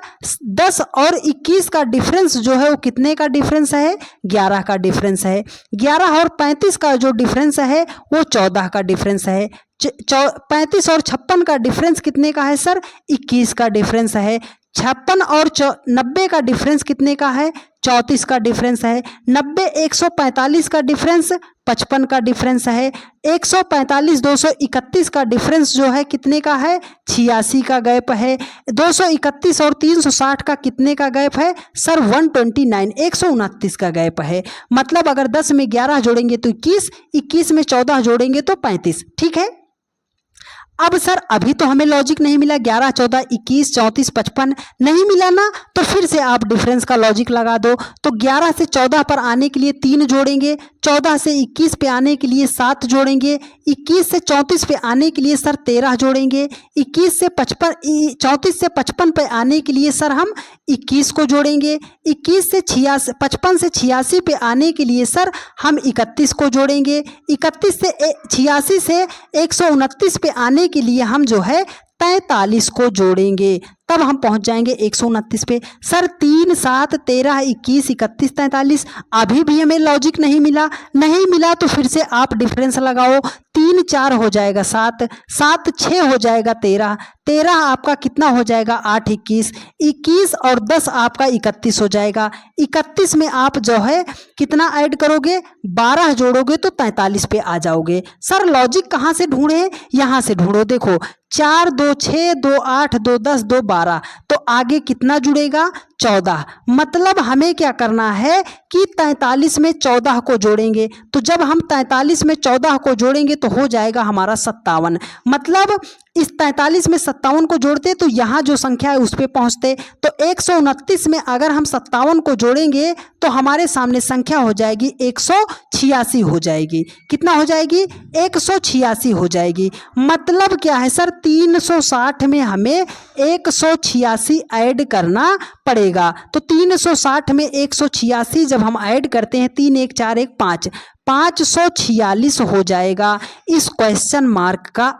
10 और 21 का डिफरेंस जो है वो कितने का डिफरेंस है, 11 का डिफरेंस है। 11 और 35 का जो डिफरेंस है वो 14 का डिफरेंस है। 35 और 56 का डिफरेंस कितने का है सर, 21 का डिफरेंस है। 56 और 90 का डिफरेंस कितने का है, 34 का डिफरेंस है। 90 145 का डिफरेंस 55 का डिफरेंस है। 145 231 का डिफरेंस जो है कितने का है, 86 का गैप है। 231 और 360 का कितने का गैप है सर, 129 129 का गैप है। मतलब अगर 10 में 11 जोड़ेंगे तो 21, 21 में 14 जोड़ेंगे तो 35। ठीक है, अब सर अभी तो हमें लॉजिक नहीं मिला, 11 14 21 34 55 नहीं मिला ना, तो फिर से आप डिफरेंस का लॉजिक लगा दो। तो 11 से 14 पर आने के लिए 3 जोड़ेंगे, 14 से 21 पे आने के लिए 7 जोड़ेंगे, 21 से 34 पे आने के लिए सर 13 जोड़ेंगे, 34 से 55 पे आने के लिए सर हम 21 को जोड़ेंगे, 21 से 56 55 से 86 पे आने के लिए सर हम 31 को जोड़ेंगे, 31 से 86 से 129 पे आने के लिए हम जो है 43 को जोड़ेंगे, तब हम पहुंच जाएंगे 129 पे। सर 3 7 13 21 31 43, अभी भी हमें लॉजिक नहीं मिला तो फिर से आप डिफरेंस लगाओ। 3 4 हो जाएगा 7, 7 6 हो जाएगा 13, 13 आपका कितना हो जाएगा 8 21, 21 और 10 आपका 31 हो जाएगा। 31 में आप जो है कितना ऐड करोगे, 12 जोड़ोगे तो 43 पे आ जाओगे। सर लॉजिक कहाँ से ढूंढे, यहाँ से ढूंढो। देखो 4 2 6 2 8 2 10 2 12, तो आगे कितना जुड़ेगा 14। मतलब हमें क्या करना है कि 43 में 14 को जोड़ेंगे, तो जब हम 43 में 14 को जोड़ेंगे तो हो जाएगा हमारा 57। मतलब इस 43 में 57 को जोड़ते तो यहाँ जो संख्या है उस पर पहुँचते। तो 129 में अगर हम 57 को जोड़ेंगे तो हमारे सामने संख्या हो जाएगी 186 हो जाएगी। कितना हो जाएगी, 186 हो जाएगी। मतलब क्या है सर, 360 में हमें 186 ऐड करना पड़ेगा। तो 360 में 186 जब हम ऐड करते हैं, 3 1 4 1 5, 546 हो जाएगा इस क्वेश्चन मार्क का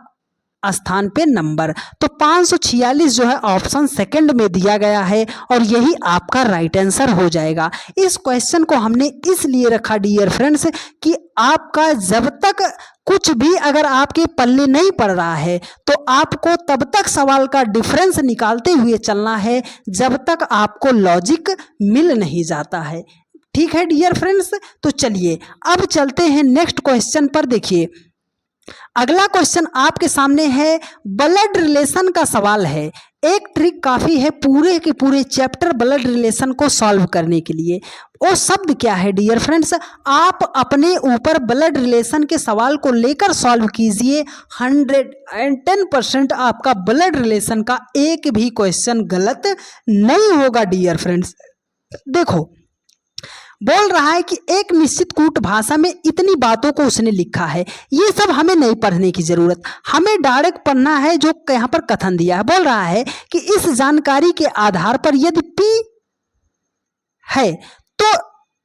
स्थान पे नंबर। तो 546 जो है ऑप्शन सेकंड में दिया गया है और यही आपका राइट आंसर हो जाएगा। इस क्वेश्चन को हमने इसलिए रखा डियर फ्रेंड्स कि आपका जब तक कुछ भी अगर आपके पल्ले नहीं पड़ रहा है तो आपको तब तक सवाल का डिफरेंस निकालते हुए चलना है जब तक आपको लॉजिक मिल नहीं जाता है। ठीक है डियर फ्रेंड्स, तो चलिए अब चलते हैं नेक्स्ट क्वेश्चन पर। देखिए अगला क्वेश्चन आपके सामने है, ब्लड रिलेशन का सवाल है। एक ट्रिक काफी है पूरे के पूरे चैप्टर ब्लड रिलेशन को सॉल्व करने के लिए। वो शब्द क्या है डियर फ्रेंड्स, आप अपने ऊपर ब्लड रिलेशन के सवाल को लेकर सॉल्व कीजिए। 110% आपका ब्लड रिलेशन का एक भी क्वेश्चन गलत नहीं होगा डियर फ्रेंड्स। देखो बोल रहा है कि एक निश्चित कूट भाषा में इतनी बातों को उसने लिखा है। ये सब हमें नहीं पढ़ने की जरूरत, हमें डायरेक्ट पढ़ना है जो यहाँ पर कथन दिया है। बोल रहा है कि इस जानकारी के आधार पर यदि P है तो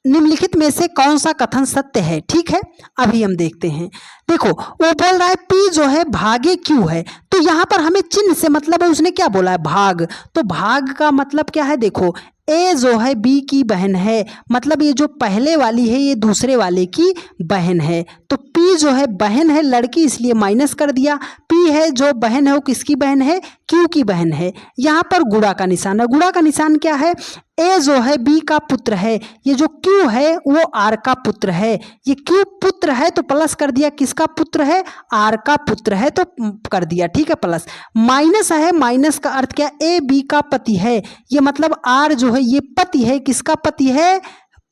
निम्नलिखित में से कौन सा कथन सत्य है। ठीक है, अभी हम देखते हैं। देखो वो बोल रहा है P जो है भागे Q है, तो यहाँ पर हमें चिन्ह से मतलब है, उसने क्या बोला है भाग, तो भाग का मतलब क्या है। देखो A जो है B की बहन है, मतलब ये जो पहले वाली है ये दूसरे वाले की बहन है, तो P जो है बहन है लड़की इसलिए माइनस कर दिया। P है जो बहन है वो किसकी बहन है, Q की बहन है। यहाँ पर गुणा का निशान है, गुणा का निशान क्या है, A जो है B का पुत्र है, ये जो Q है वो R का पुत्र है। ये Q पुत्र है तो प्लस कर दिया, किसका पुत्र है, R का पुत्र है तो कर दिया। ठीक है, प्लस माइनस है, माइनस का अर्थ क्या, A B का पति है, ये मतलब R जो है ये पति है, किसका पति है,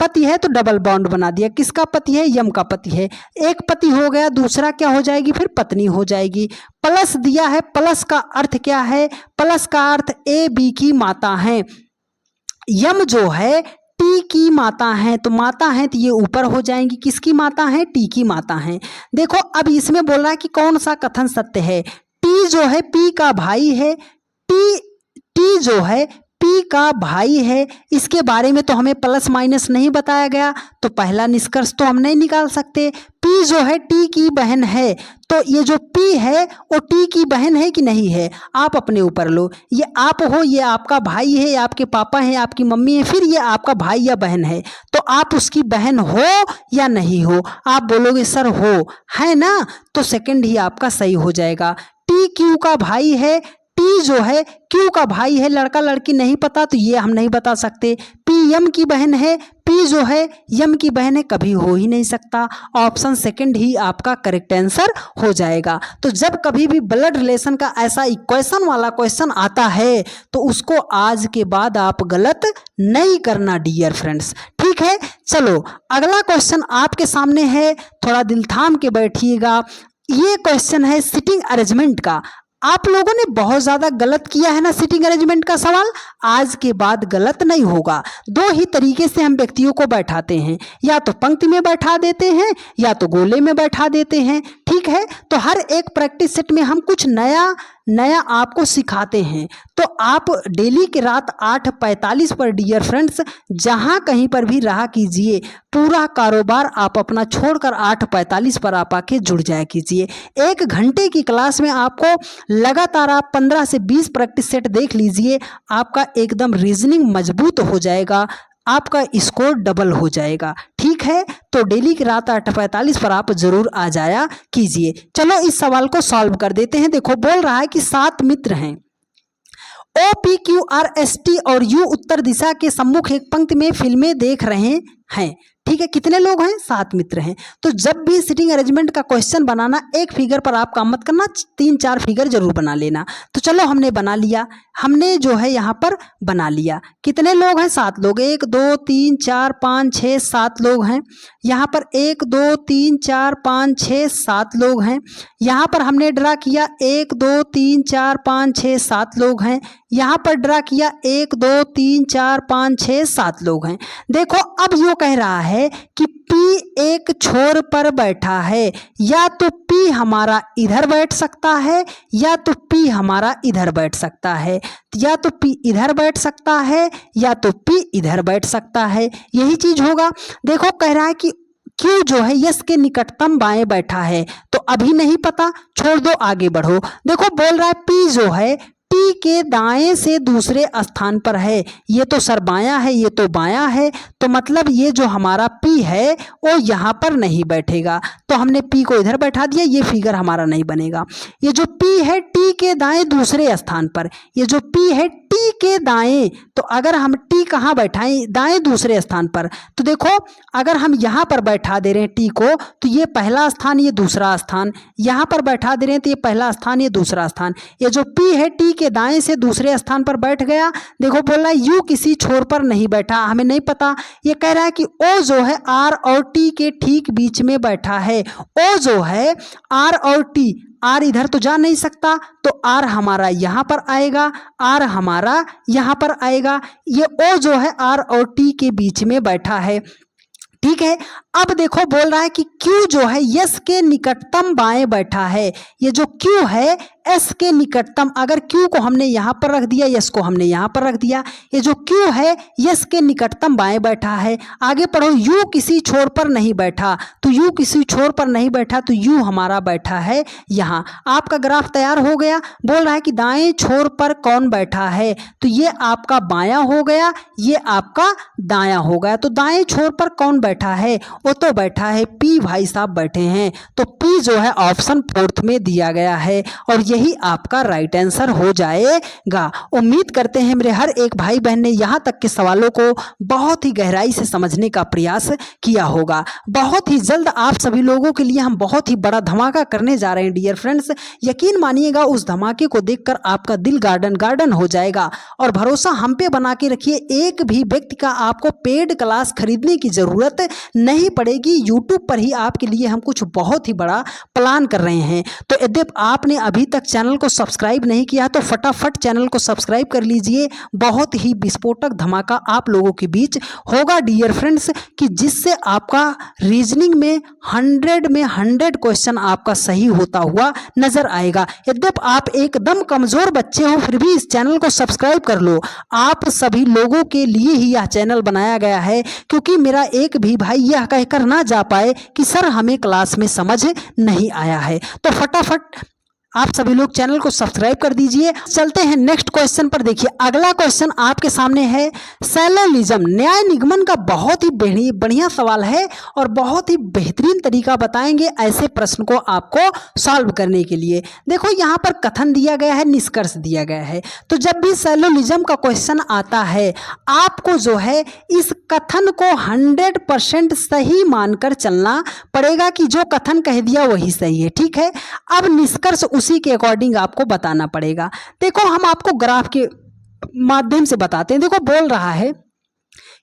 पति है तो डबल बॉन्ड बना दिया, किसका पति है, यम का पति है। एक पति हो गया, दूसरा क्या हो जाएगी, फिर पत्नी हो जाएगी। प्लस दिया है, प्लस का अर्थ क्या है, प्लस का अर्थ A B की माता है, यम जो है टी की माता है, तो माता है तो ये ऊपर हो जाएंगी, किसकी माता है, टी की माता है। देखो अब इसमें बोल रहा है कि कौन सा कथन सत्य है। टी जो है पी का भाई है, टी जो है पी का भाई है, इसके बारे में तो हमें प्लस माइनस नहीं बताया गया, तो पहला निष्कर्ष तो हम नहीं निकाल सकते। पी जो है टी की बहन है, तो ये जो पी है वो टी की बहन है कि नहीं है, आप अपने ऊपर लो। ये आप हो, ये आपका भाई है, आपके पापा हैं, आपकी मम्मी है, फिर ये आपका भाई या बहन है, तो आप उसकी बहन हो या नहीं हो। आप बोलोगे सर हो, है ना, तो सेकंड ही आपका सही हो जाएगा। टी क्यू का भाई है, टी जो है क्यू का भाई है, लड़का लड़की नहीं पता तो ये हम नहीं बता सकते। पी यम की बहन है, पी जो है यम की बहन है, कभी हो ही नहीं सकता। ऑप्शन सेकंड ही आपका करेक्ट आंसर हो जाएगा। तो जब कभी भी ब्लड रिलेशन का ऐसा इक्वेशन वाला क्वेश्चन आता है तो उसको आज के बाद आप गलत नहीं करना डियर फ्रेंड्स। ठीक है, चलो अगला क्वेश्चन आपके सामने है, थोड़ा दिल थाम के बैठिएगा। ये क्वेश्चन है सिटिंग अरेंजमेंट का। आप लोगों ने बहुत ज़्यादा गलत किया है ना सिटिंग अरेंजमेंट का सवाल, आज के बाद गलत नहीं होगा। दो ही तरीके से हम व्यक्तियों को बैठाते हैं, या तो पंक्ति में बैठा देते हैं या तो गोले में बैठा देते हैं। ठीक है, तो हर एक प्रैक्टिस सेट में हम कुछ नया आपको सिखाते हैं। तो आप डेली के रात 8:45 पर डियर फ्रेंड्स जहां कहीं पर भी रहा कीजिए, पूरा कारोबार आप अपना छोड़कर 8:45 पर आप आके जुड़ जाया कीजिए। 1 घंटे की क्लास में आपको लगातार आप 15 से 20 प्रैक्टिस सेट देख लीजिए, आपका एकदम रीजनिंग मजबूत हो जाएगा, आपका स्कोर डबल हो जाएगा। ठीक है, तो डेली की रात 8:45 पर आप जरूर आ जाया कीजिए। चलो इस सवाल को सॉल्व कर देते हैं। देखो बोल रहा है कि 7 मित्र हैं, O P Q R S T और U उत्तर दिशा के सम्मुख एक पंक्ति में फिल्में देख रहे हैं। ठीक है, कितने लोग हैं, 7 मित्र हैं। तो जब भी सिटिंग अरेंजमेंट का क्वेश्चन बनाना, एक फिगर पर आप काम मत करना, 3-4 फिगर जरूर बना लेना। तो चलो हमने बना लिया, हमने जो है यहाँ पर बना लिया। कितने लोग हैं, 7 लोग, 1 2 3 4 5 6 7 लोग हैं। यहाँ पर 1 2 3 4 5 6 7 लोग हैं। यहाँ पर हमने ड्रा किया 1 2 3 4 5 6 7 लोग हैं। यहाँ पर ड्रा किया 1 2 3 4 5 6 7 लोग हैं। देखो अब यो कह रहा है कि P एक छोर पर बैठा है, या तो P हमारा इधर बैठ सकता है या तो P हमारा इधर बैठ सकता है, या तो P इधर बैठ सकता है या तो P इधर बैठ सकता है, यही चीज होगा। देखो कह रहा है कि क्यू जो है यस के निकटतम बाएं बैठा है? तो अभी नहीं पता, छोड़ दो, आगे बढ़ो। देखो बोल रहा है पी जो है टी के दाएं से दूसरे स्थान पर है। ये तो सर बायां है, ये तो बायां है, तो मतलब ये जो हमारा पी है वो यहाँ पर नहीं बैठेगा, तो हमने पी को इधर बैठा दिया, ये फिगर हमारा नहीं बनेगा। ये जो पी है टी के दाएं दूसरे स्थान पर, ये जो पी है टी के दाएं, तो अगर हम टी कहाँ बैठाएं? दाएं दूसरे स्थान पर। तो देखो अगर हम यहाँ पर बैठा दे रहे हैं टी को, तो ये पहला स्थान, ये दूसरा स्थान, यहाँ पर बैठा दे रहे हैं तो ये पहला स्थान, ये दूसरा स्थान। ये जो पी है टी के दाएं से दूसरे स्थान पर बैठ गया। देखो बोल रहा है यू किसी छोर पर नहीं बैठा, हमें नहीं पता। ये कह रहा है कि ओ जो है आर और टी के ठीक बीच में बैठा है। ओ जो है आर और टी, आर इधर तो जा नहीं सकता, तो आर हमारा यहाँ पर आएगा, आर हमारा यहाँ पर आएगा। ये ओ जो है आर और टी के बीच में बैठा है, ठीक है। अब देखो बोल रहा है कि Q जो है यस के निकटतम बाएं बैठा है। ये जो Q है एस के निकटतम, अगर Q को हमने यहाँ पर रख दिया, यस को हमने यहाँ पर रख दिया, ये जो Q है यस के निकटतम बाएं बैठा है। आगे पढ़ो, U किसी छोर पर नहीं बैठा, तो U किसी छोर पर नहीं बैठा, तो U हमारा बैठा है यहाँ। आपका ग्राफ तैयार हो गया। बोल रहा है कि दाएं छोर पर कौन बैठा है, तो ये आपका बायां हो गया, ये आपका दायां हो गया। तो दाएं छोर पर कौन बैठा है? वो तो बैठा है पी, भाई साहब बैठे हैं, तो पी जो है ऑप्शन 4 में दिया गया है और यही आपका राइट आंसर हो जाएगा। उम्मीद करते हैं मेरे हर एक भाई बहन ने यहाँ तक के सवालों को बहुत ही गहराई से समझने का प्रयास किया होगा। बहुत ही जल्द आप सभी लोगों के लिए हम बहुत ही बड़ा धमाका करने जा रहे हैं डियर फ्रेंड्स। यकीन मानिएगा उस धमाके को देखकर आपका दिल गार्डन गार्डन हो जाएगा। और भरोसा हम पे बना के रखिए, एक भी व्यक्ति का आपको पेड क्लास खरीदने की जरूरत नहीं पड़ेगी। यूट्यूब पर ही आपके लिए हम कुछ बहुत ही बड़ा प्लान कर रहे हैं। तो यदि आपने अभी तक चैनल को सब्सक्राइब नहीं किया तो फटाफट चैनल को सब्सक्राइब कर लीजिए। बहुत ही विस्फोटक धमाका आप लोगों के बीच होगा डियर फ्रेंड्स, कि जिससे आपका रीजनिंग में 100 में 100 क्वेश्चन आपका सही होता हुआ नजर आएगा। यदि आप एकदम कमजोर बच्चे हो फिर भी इस चैनल को सब्सक्राइब कर लो। आप सभी लोगों के लिए ही यह चैनल बनाया गया है, क्योंकि मेरा एक भी भाई यह कहकर ना जा पाए कि सर हमें क्लास में समझ नहीं आया है। तो फटाफट आप सभी लोग चैनल को सब्सक्राइब कर दीजिए। चलते हैं नेक्स्ट क्वेश्चन पर। देखिए अगला क्वेश्चन आपके सामने है सैलोलिज्म, न्याय निगमन का बहुत ही बढ़िया सवाल है और बहुत ही बेहतरीन तरीका बताएंगे ऐसे प्रश्न को आपको सॉल्व करने के लिए। देखो यहाँ पर कथन दिया गया है, निष्कर्ष दिया गया है। तो जब भी सैलोलिज्म का क्वेश्चन आता है आपको जो है इस कथन को 100% सही मानकर चलना पड़ेगा कि जो कथन कह दिया वही सही है, ठीक है। अब निष्कर्ष उसी के अकॉर्डिंग आपको बताना पड़ेगा। देखो हम आपको ग्राफ के माध्यम से बताते हैं। देखो बोल रहा है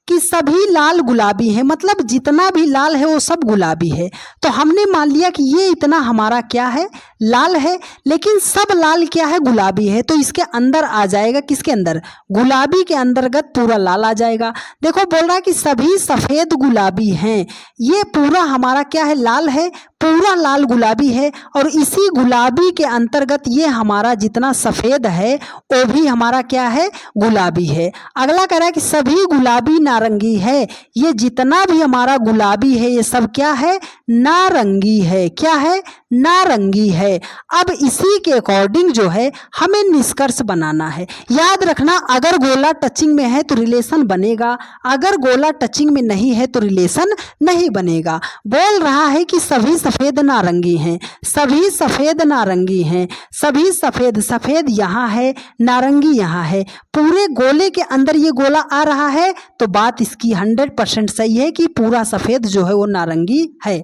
कि सभी लाल गुलाबी हैं, मतलब जितना भी लाल है वो सब गुलाबी है। तो हमने मान लिया कि ये इतना हमारा क्या है, लाल है, लेकिन सब लाल क्या है, गुलाबी है। तो इसके अंदर आ जाएगा, किसके अंदर, गुलाबी के अंतर्गत पूरा लाल आ जाएगा। देखो बोल रहा है कि सभी सफ़ेद गुलाबी हैं, ये पूरा हमारा क्या है, लाल है, पूरा लाल गुलाबी है। और इसी गुलाबी के अंतर्गत ये हमारा जितना सफ़ेद है वो भी हमारा क्या है, गुलाबी है। अगला कह रहा है कि सभी गुलाबी नारंगी है, ये जितना भी हमारा गुलाबी है ये सब क्या है, नारंगी है। क्या है, नारंगी है। अब इसी के अकॉर्डिंग जो है हमें निष्कर्ष बनाना है। याद रखना अगर गोला टचिंग में है तो रिलेशन बनेगा, अगर गोला टचिंग में नहीं है तो रिलेशन नहीं बनेगा। बोल रहा है कि सभी सफ़ेद नारंगी हैं, सभी सफ़ेद नारंगी हैं, सभी सफ़ेद, सफ़ेद यहाँ है, नारंगी यहाँ है, पूरे गोले के अंदर ये गोला आ रहा है। तो बात इसकी 100% सही है कि पूरा सफ़ेद जो है वो नारंगी है।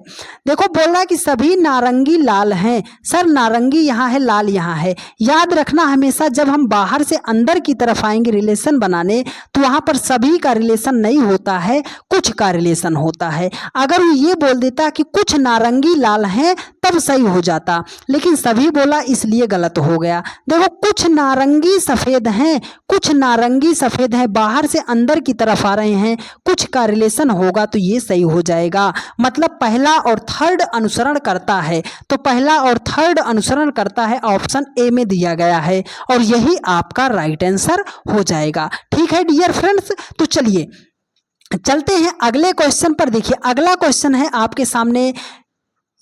देखो बोल रहा है कि सभी नारंगी लाल हैं, सर नारंगी यहाँ है, लाल यहाँ है। याद रखना हमेशा जब हम बाहर से अंदर की तरफ आएंगे रिलेशन बनाने तो वहाँ पर सभी का रिलेशन नहीं होता है, कुछ का रिलेशन होता है। अगर वो ये बोल देता कि कुछ नारंगी लाल हैं तब सही हो जाता, लेकिन सभी बोला इसलिए गलत हो गया। देखो कुछ नारंगी सफ़ेद हैं, कुछ नारंगी सफ़ेद हैं, बाहर से अंदर की तरफ आ रहे हैं, कुछ का रिलेशन होगा तो ये सही हो जाएगा। मतलब पहला और थर्ड अनुसरण करता है, तो पहला और थर्ड अनुसरण करता है, ऑप्शन ए में दिया गया है और यही आपका राइट आंसर हो जाएगा। ठीक है डियर फ्रेंड्स, तो चलिए चलते हैं अगले क्वेश्चन पर। देखिए अगला क्वेश्चन है आपके सामने,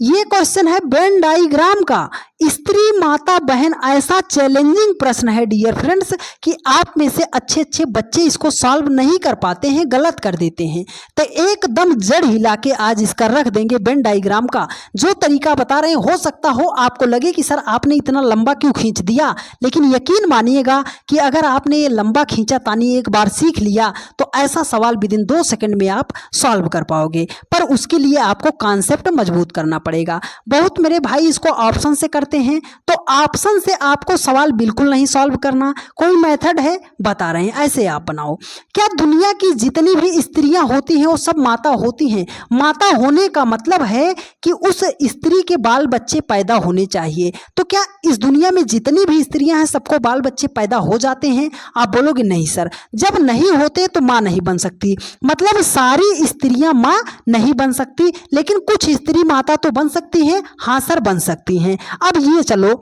ये क्वेश्चन है वेन डायग्राम का। स्त्री माता बहन, ऐसा चैलेंजिंग प्रश्न है डियर फ्रेंड्स कि आप में से अच्छे अच्छे बच्चे इसको सॉल्व नहीं कर पाते हैं, गलत कर देते हैं। तो एकदम जड़ हिला के आज इसका रख देंगे। वेन डायग्राम का जो तरीका बता रहे हैं, हो सकता हो आपको लगे कि सर आपने इतना लंबा क्यों खींच दिया, लेकिन यकीन मानिएगा कि अगर आपने ये लंबा खींचा तानी एक बार सीख लिया तो ऐसा सवाल विद इन 2 सेकंड में आप सॉल्व कर पाओगे। पर उसके लिए आपको कॉन्सेप्ट मजबूत करना पड़ेगा। बहुत मेरे भाई इसको ऑप्शन से करते हैं, तो ऑप्शन से आपको सवाल बिल्कुल नहीं सॉल्व करना। कोई मेथड है बता रहे हैं, ऐसे आप बनाओ। क्या दुनिया की जितनी भी स्त्रियां होती हैं वो सब माता होती हैं? माता होने का मतलब है कि उस स्त्री के बाल बच्चे पैदा होने चाहिए। तो क्या इस दुनिया में जितनी भी स्त्रियां हैं सबको बाल बच्चे पैदा हो जाते हैं? आप बोलोगे नहीं सर, जब नहीं होते तो मां नहीं बन सकती। मतलब सारी स्त्रियां मां नहीं बन सकती, लेकिन कुछ स्त्री माता तो बन सकती हैं। हाँ सर बन सकती हैं। अब ये चलो,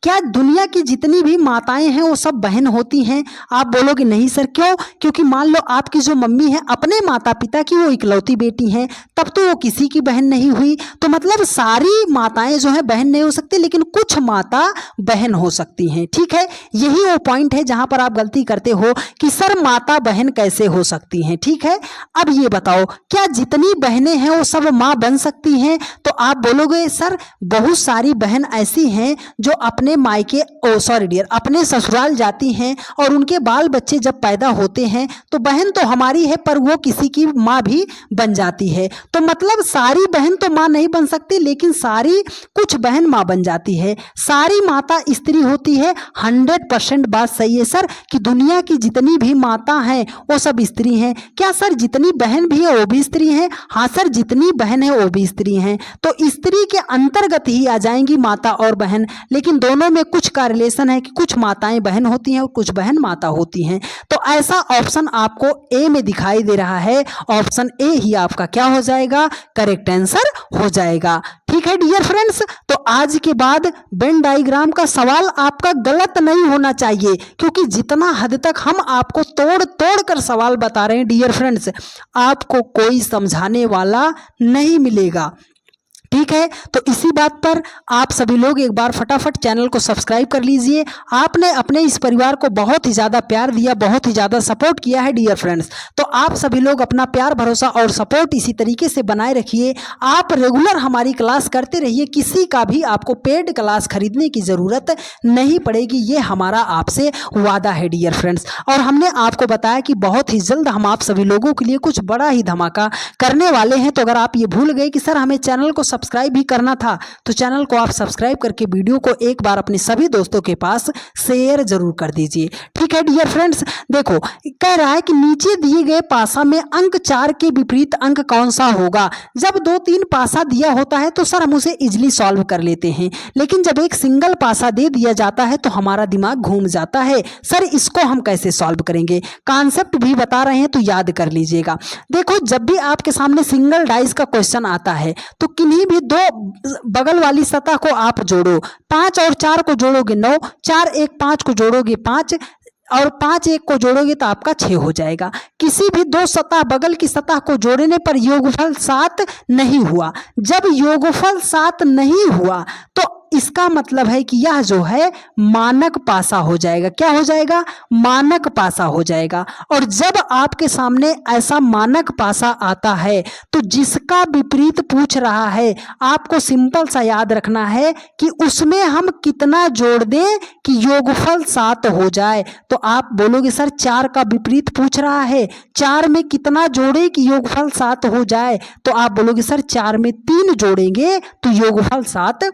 क्या दुनिया की जितनी भी माताएं हैं वो सब बहन होती हैं? आप बोलोगे नहीं सर, क्यों? क्योंकि मान लो आपकी जो मम्मी है अपने माता पिता की वो इकलौती बेटी हैं, तब तो वो किसी की बहन नहीं हुई। तो मतलब सारी माताएं जो है बहन नहीं हो सकती, लेकिन कुछ माता बहन हो सकती हैं। ठीक है, यही वो पॉइंट है जहां पर आप गलती करते हो कि सर माता बहन कैसे हो सकती हैं। ठीक है, अब ये बताओ, क्या जितनी बहनें हैं वो सब माँ बन सकती हैं? तो आप बोलोगे सर बहुत सारी बहन ऐसी हैं जो अपने मायके अपने ससुराल जाती हैं और उनके बाल बच्चे जब पैदा होते हैं तो बहन तो हमारी है पर वो किसी की माँ भी बन जाती है। तो मतलब सारी बहन तो माँ नहीं बन सकती, लेकिन सारी कुछ बहन माँ बन जाती है। सारी माता स्त्री होती है। 100% बात सही है सर कि दुनिया की जितनी भी माता हैं वो सब स्त्री हैं। क्या सर जितनी बहन भी है वो भी स्त्री हैं? हाँ सर, जितनी बहन है वो भी स्त्री हैं। तो स्त्री के अंतर्गत ही आ जाएंगी माता और बहन, लेकिन दोनों में कुछ का रिलेशन है कि कुछ माताएं बहन होती हैं और कुछ बहन माता होती हैं। तो ऐसा ऑप्शन आपको ए में दिखाई दे रहा है। ऑप्शन ए ही आपका क्या हो जाएगा? करेक्ट आंसर हो जाएगा। ठीक है डियर फ्रेंड्स, तो आज के बाद वेन डायग्राम का सवाल आपका गलत नहीं होना चाहिए, क्योंकि जितना हद तक हम आपको तोड़ तोड़ कर सवाल बता रहे हैं डियर फ्रेंड्स, आपको कोई समझाने वाला नहीं मिलेगा। ठीक है, तो इसी बात पर आप सभी लोग एक बार फटाफट चैनल को सब्सक्राइब कर लीजिए। आपने अपने इस परिवार को बहुत ही ज़्यादा प्यार दिया, बहुत ही ज़्यादा सपोर्ट किया है डियर फ्रेंड्स। तो आप सभी लोग अपना प्यार, भरोसा और सपोर्ट इसी तरीके से बनाए रखिए। आप रेगुलर हमारी क्लास करते रहिए। किसी का भी आपको पेड क्लास खरीदने की ज़रूरत नहीं पड़ेगी, ये हमारा आपसे वादा है डियर फ्रेंड्स। और हमने आपको बताया कि बहुत ही जल्द हम आप सभी लोगों के लिए कुछ बड़ा ही धमाका करने वाले हैं। तो अगर आप ये भूल गए कि सर हमें चैनल को सब्सक्राइब भी करना था, तो चैनल को आप सब्सक्राइब करके वीडियो को एक बार अपने सभी दोस्तों के पास शेयर जरूर कर दीजिए। ठीक है डियर फ्रेंड्स, देखो कह रहा है कि नीचे दिए गए पासा में अंक 4 के विपरीत अंक कौन सा होगा? जब 2-3 पासा दिया होता है तो सर हम उसे इजिली सॉल्व कर लेते हैं, लेकिन जब एक सिंगल पासा दे दिया जाता है तो हमारा दिमाग घूम जाता है। सर इसको हम कैसे सॉल्व करेंगे? कॉन्सेप्ट भी बता रहे हैं तो याद कर लीजिएगा। देखो जब भी आपके सामने सिंगल डाइस का क्वेश्चन आता है तो किन्हीं भी दो बगल वाली सतह को आप जोड़ो। 5 और 4 को जोड़ोगे 9, 4 1 5 को जोड़ोगे 5 और 5 1 को जोड़ोगे तो आपका 6 हो जाएगा। किसी भी दो सतह बगल की सतह को जोड़ने पर योगफल 7 नहीं हुआ। जब योगफल 7 नहीं हुआ तो इसका मतलब है कि यह जो है मानक पासा हो जाएगा। क्या हो जाएगा? मानक पासा हो जाएगा। और जब आपके सामने ऐसा मानक पासा आता है तो जिसका विपरीत पूछ रहा है, आपको सिंपल सा याद रखना है कि उसमें हम कितना जोड़ दें कि योगफल 7 हो जाए। तो आप बोलोगे सर 4 का विपरीत पूछ रहा है, 4 में कितना जोड़े कि योगफल 7 हो जाए? तो आप बोलोगे सर 4 में 3 जोड़ेंगे तो योगफल 7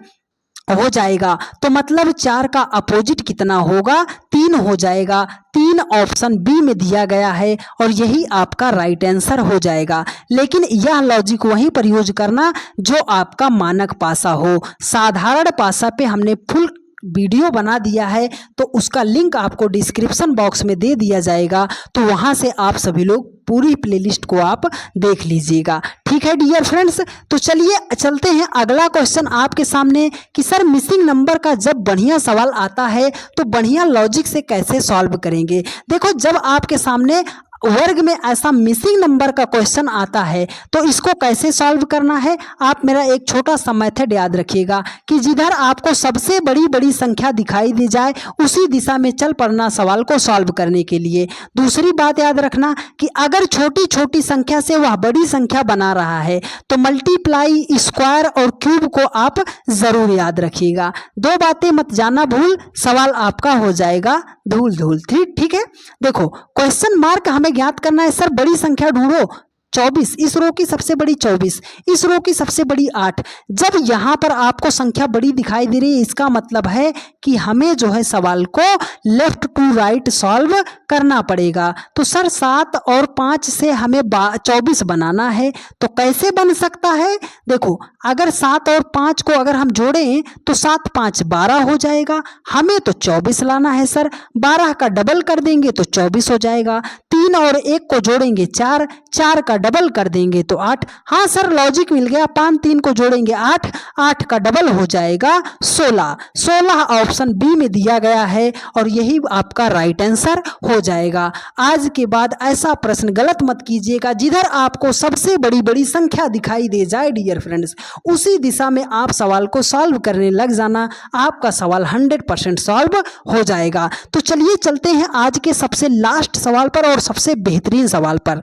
हो जाएगा। तो मतलब 4 का अपोजिट कितना होगा? 3 हो जाएगा। 3 ऑप्शन बी में दिया गया है और यही आपका राइट आंसर हो जाएगा। लेकिन यह लॉजिक वहीं पर यूज करना जो आपका मानक पासा हो। साधारण पासा पे हमने फुल वीडियो बना दिया है, तो उसका लिंक आपको डिस्क्रिप्शन बॉक्स में दे दिया जाएगा, तो वहां से आप सभी लोग पूरी प्लेलिस्ट को आप देख लीजिएगा। ठीक है डियर फ्रेंड्स, तो चलिए चलते हैं अगला क्वेश्चन आपके सामने कि सर मिसिंग नंबर का जब बढ़िया सवाल आता है तो बढ़िया लॉजिक से कैसे सॉल्व करेंगे। देखो जब आपके सामने वर्ग में ऐसा मिसिंग नंबर का क्वेश्चन आता है तो इसको कैसे सॉल्व करना है, आप मेरा एक छोटा सा मेथड याद रखिएगा कि जिधर आपको सबसे बड़ी बड़ी संख्या दिखाई दी जाए उसी दिशा में चल पड़ना सवाल को सॉल्व करने के लिए। दूसरी बात याद रखना कि अगर छोटी छोटी संख्या से वह बड़ी संख्या बना रहा है तो मल्टीप्लाई, स्क्वायर और क्यूब को आप जरूर याद रखिएगा। दो बातें मत जाना भूल, सवाल आपका हो जाएगा धूल धूल। ठीक है, देखो क्वेश्चन मार्क हमें ज्ञात करना है। सर बड़ी संख्या ढूंढो, 24, इस रो की सबसे बड़ी 24, इस रो की सबसे बड़ी 8। जब यहाँ पर आपको संख्या बड़ी दिखाई दे रही है इसका मतलब है कि हमें जो है सवाल को लेफ्ट टू राइट सॉल्व करना पड़ेगा। तो सर 7 और 5 से हमें 24 बनाना है, तो कैसे बन सकता है? देखो अगर 7 और 5 को अगर हम जोड़ें तो 7 5 12 हो जाएगा, हमें तो 24 लाना है सर। 12 का डबल कर देंगे तो 24 हो जाएगा। 3 और 1 को जोड़ेंगे 4, 4 का डबल कर देंगे तो 8। हाँ सर लॉजिक मिल गया, 5 3 को जोड़ेंगे 8, 8 का डबल हो जाएगा 16। 16 ऑप्शन बी में दिया गया है और यही आपका राइट आंसर हो जाएगा। आज के बाद ऐसा प्रश्न गलत मत कीजिएगा, जिधर आपको सबसे बड़ी बड़ी संख्या दिखाई दे जाए डियर फ्रेंड्स उसी दिशा में आप सवाल को सॉल्व करने लग जाना, आपका सवाल 100% सॉल्व हो जाएगा। तो चलिए चलते हैं आज के सबसे लास्ट सवाल पर और सबसे बेहतरीन सवाल पर।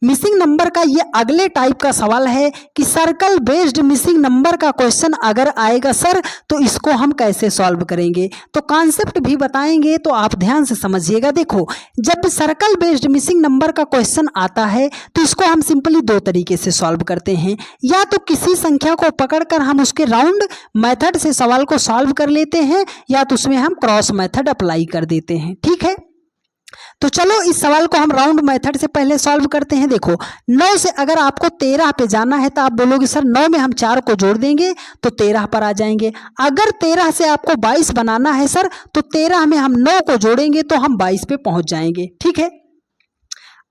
मिसिंग नंबर का ये अगले टाइप का सवाल है कि सर्कल बेस्ड मिसिंग नंबर का क्वेश्चन अगर आएगा सर तो इसको हम कैसे सॉल्व करेंगे, तो कॉन्सेप्ट भी बताएंगे, तो आप ध्यान से समझिएगा। देखो जब सर्कल बेस्ड मिसिंग नंबर का क्वेश्चन आता है तो इसको हम सिंपली दो तरीके से सॉल्व करते हैं, या तो किसी संख्या को पकड़कर हम उसके राउंड मेथड से सवाल को सॉल्व कर लेते हैं, या तो उसमें हम क्रॉस मेथड अप्लाई कर देते हैं। ठीक है, तो चलो इस सवाल को हम राउंड मेथड से पहले सॉल्व करते हैं। देखो 9 से अगर आपको 13 पे जाना है तो आप बोलोगे सर 9 में हम 4 को जोड़ देंगे तो 13 पर आ जाएंगे। अगर 13 से आपको 22 बनाना है सर तो 13 में हम 9 को जोड़ेंगे तो हम 22 पे पहुंच जाएंगे। ठीक है,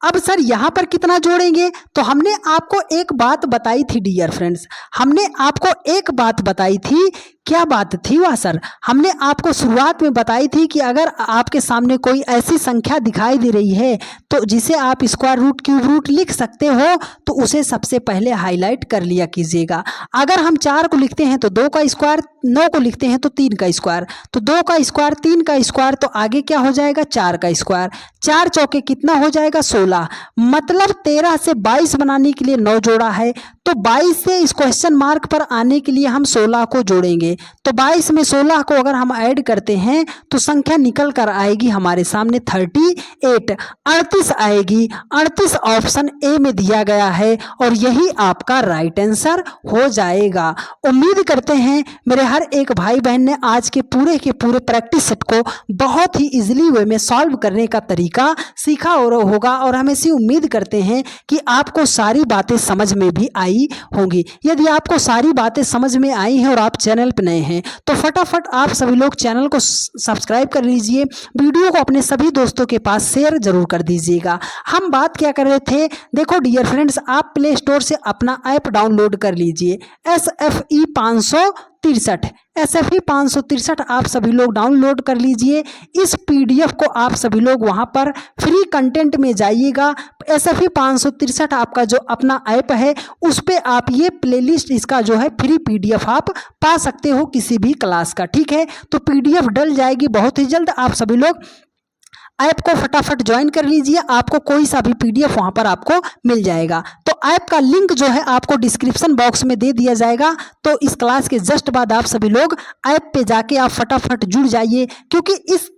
अब सर यहाँ पर कितना जोड़ेंगे, तो हमने आपको एक बात बताई थी डियर फ्रेंड्स, हमने आपको एक बात बताई थी। क्या बात थी वह सर? हमने आपको शुरुआत में बताई थी कि अगर आपके सामने कोई ऐसी संख्या दिखाई दे रही है तो जिसे आप स्क्वायर रूट क्यूब रूट लिख सकते हो तो उसे सबसे पहले हाईलाइट कर लिया कीजिएगा। अगर हम 4 को लिखते हैं तो 2 का स्क्वायर, 9 को लिखते हैं तो 3 का स्क्वायर, तो 2 का स्क्वायर 3 का स्क्वायर, तो आगे क्या हो जाएगा 4 का स्क्वायर। 4 चौके कितना हो जाएगा 16, मतलब 13 से 22 बनाने के लिए 9 जोड़ा है, तो 22 से इस क्वेश्चन मार्क पर आने के लिए हम 16 को जोड़ेंगे। तो 22 में 16 को अगर हम ऐड करते हैं तो संख्या निकल कर आएगी हमारे सामने 38, 38 आएगी। 38 ऑप्शन ए में दिया गया है और यही आपका राइट आंसर हो जाएगा। उम्मीद करते हैं मेरे हर एक भाई बहन ने आज के पूरे प्रैक्टिस सेट को बहुत ही इजीली वे में सॉल्व करने का तरीका सीखा और होगा, और हम ऐसी उम्मीद करते हैं कि आपको सारी बातें समझ में भी आई होंगी। यदि आपको सारी बातें समझ में आई हैं और आप चैनल पर नए हैं तो फटाफट आप सभी लोग चैनल को सब्सक्राइब कर लीजिए, वीडियो को अपने सभी दोस्तों के पास शेयर जरूर कर दीजिएगा। हम बात क्या कर रहे थे, देखो डियर फ्रेंड्स आप प्ले स्टोर से अपना ऐप डाउनलोड कर लीजिए, SFE 563, SFE 563 आप सभी लोग डाउनलोड कर लीजिए। इस PDF को आप सभी लोग वहां पर फ्री कंटेंट में जाइएगा। SFE 563 आपका जो अपना ऐप है उस पे आप ये प्लेलिस्ट इसका जो है फ्री PDF आप पा सकते हो किसी भी क्लास का। ठीक है, तो PDF डल जाएगी बहुत ही जल्द, आप सभी लोग ऐप को फटाफट ज्वाइन कर लीजिए, आपको कोई सा भी PDF वहां पर आपको मिल जाएगा। तो ऐप का लिंक जो है आपको डिस्क्रिप्शन बॉक्स में दे दिया जाएगा, तो इस क्लास के जस्ट बाद आप सभी लोग ऐप पे जाके आप फटाफट जुड़ जाइए, क्योंकि इस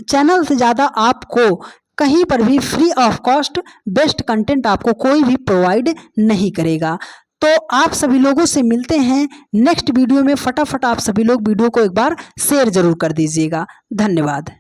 चैनल से ज़्यादा आपको कहीं पर भी free of cost best content आपको कोई भी प्रोवाइड नहीं करेगा। तो आप सभी लोगों से मिलते हैं नेक्स्ट वीडियो में। फटाफट आप सभी लोग वीडियो को एक बार शेयर जरूर कर दीजिएगा। धन्यवाद।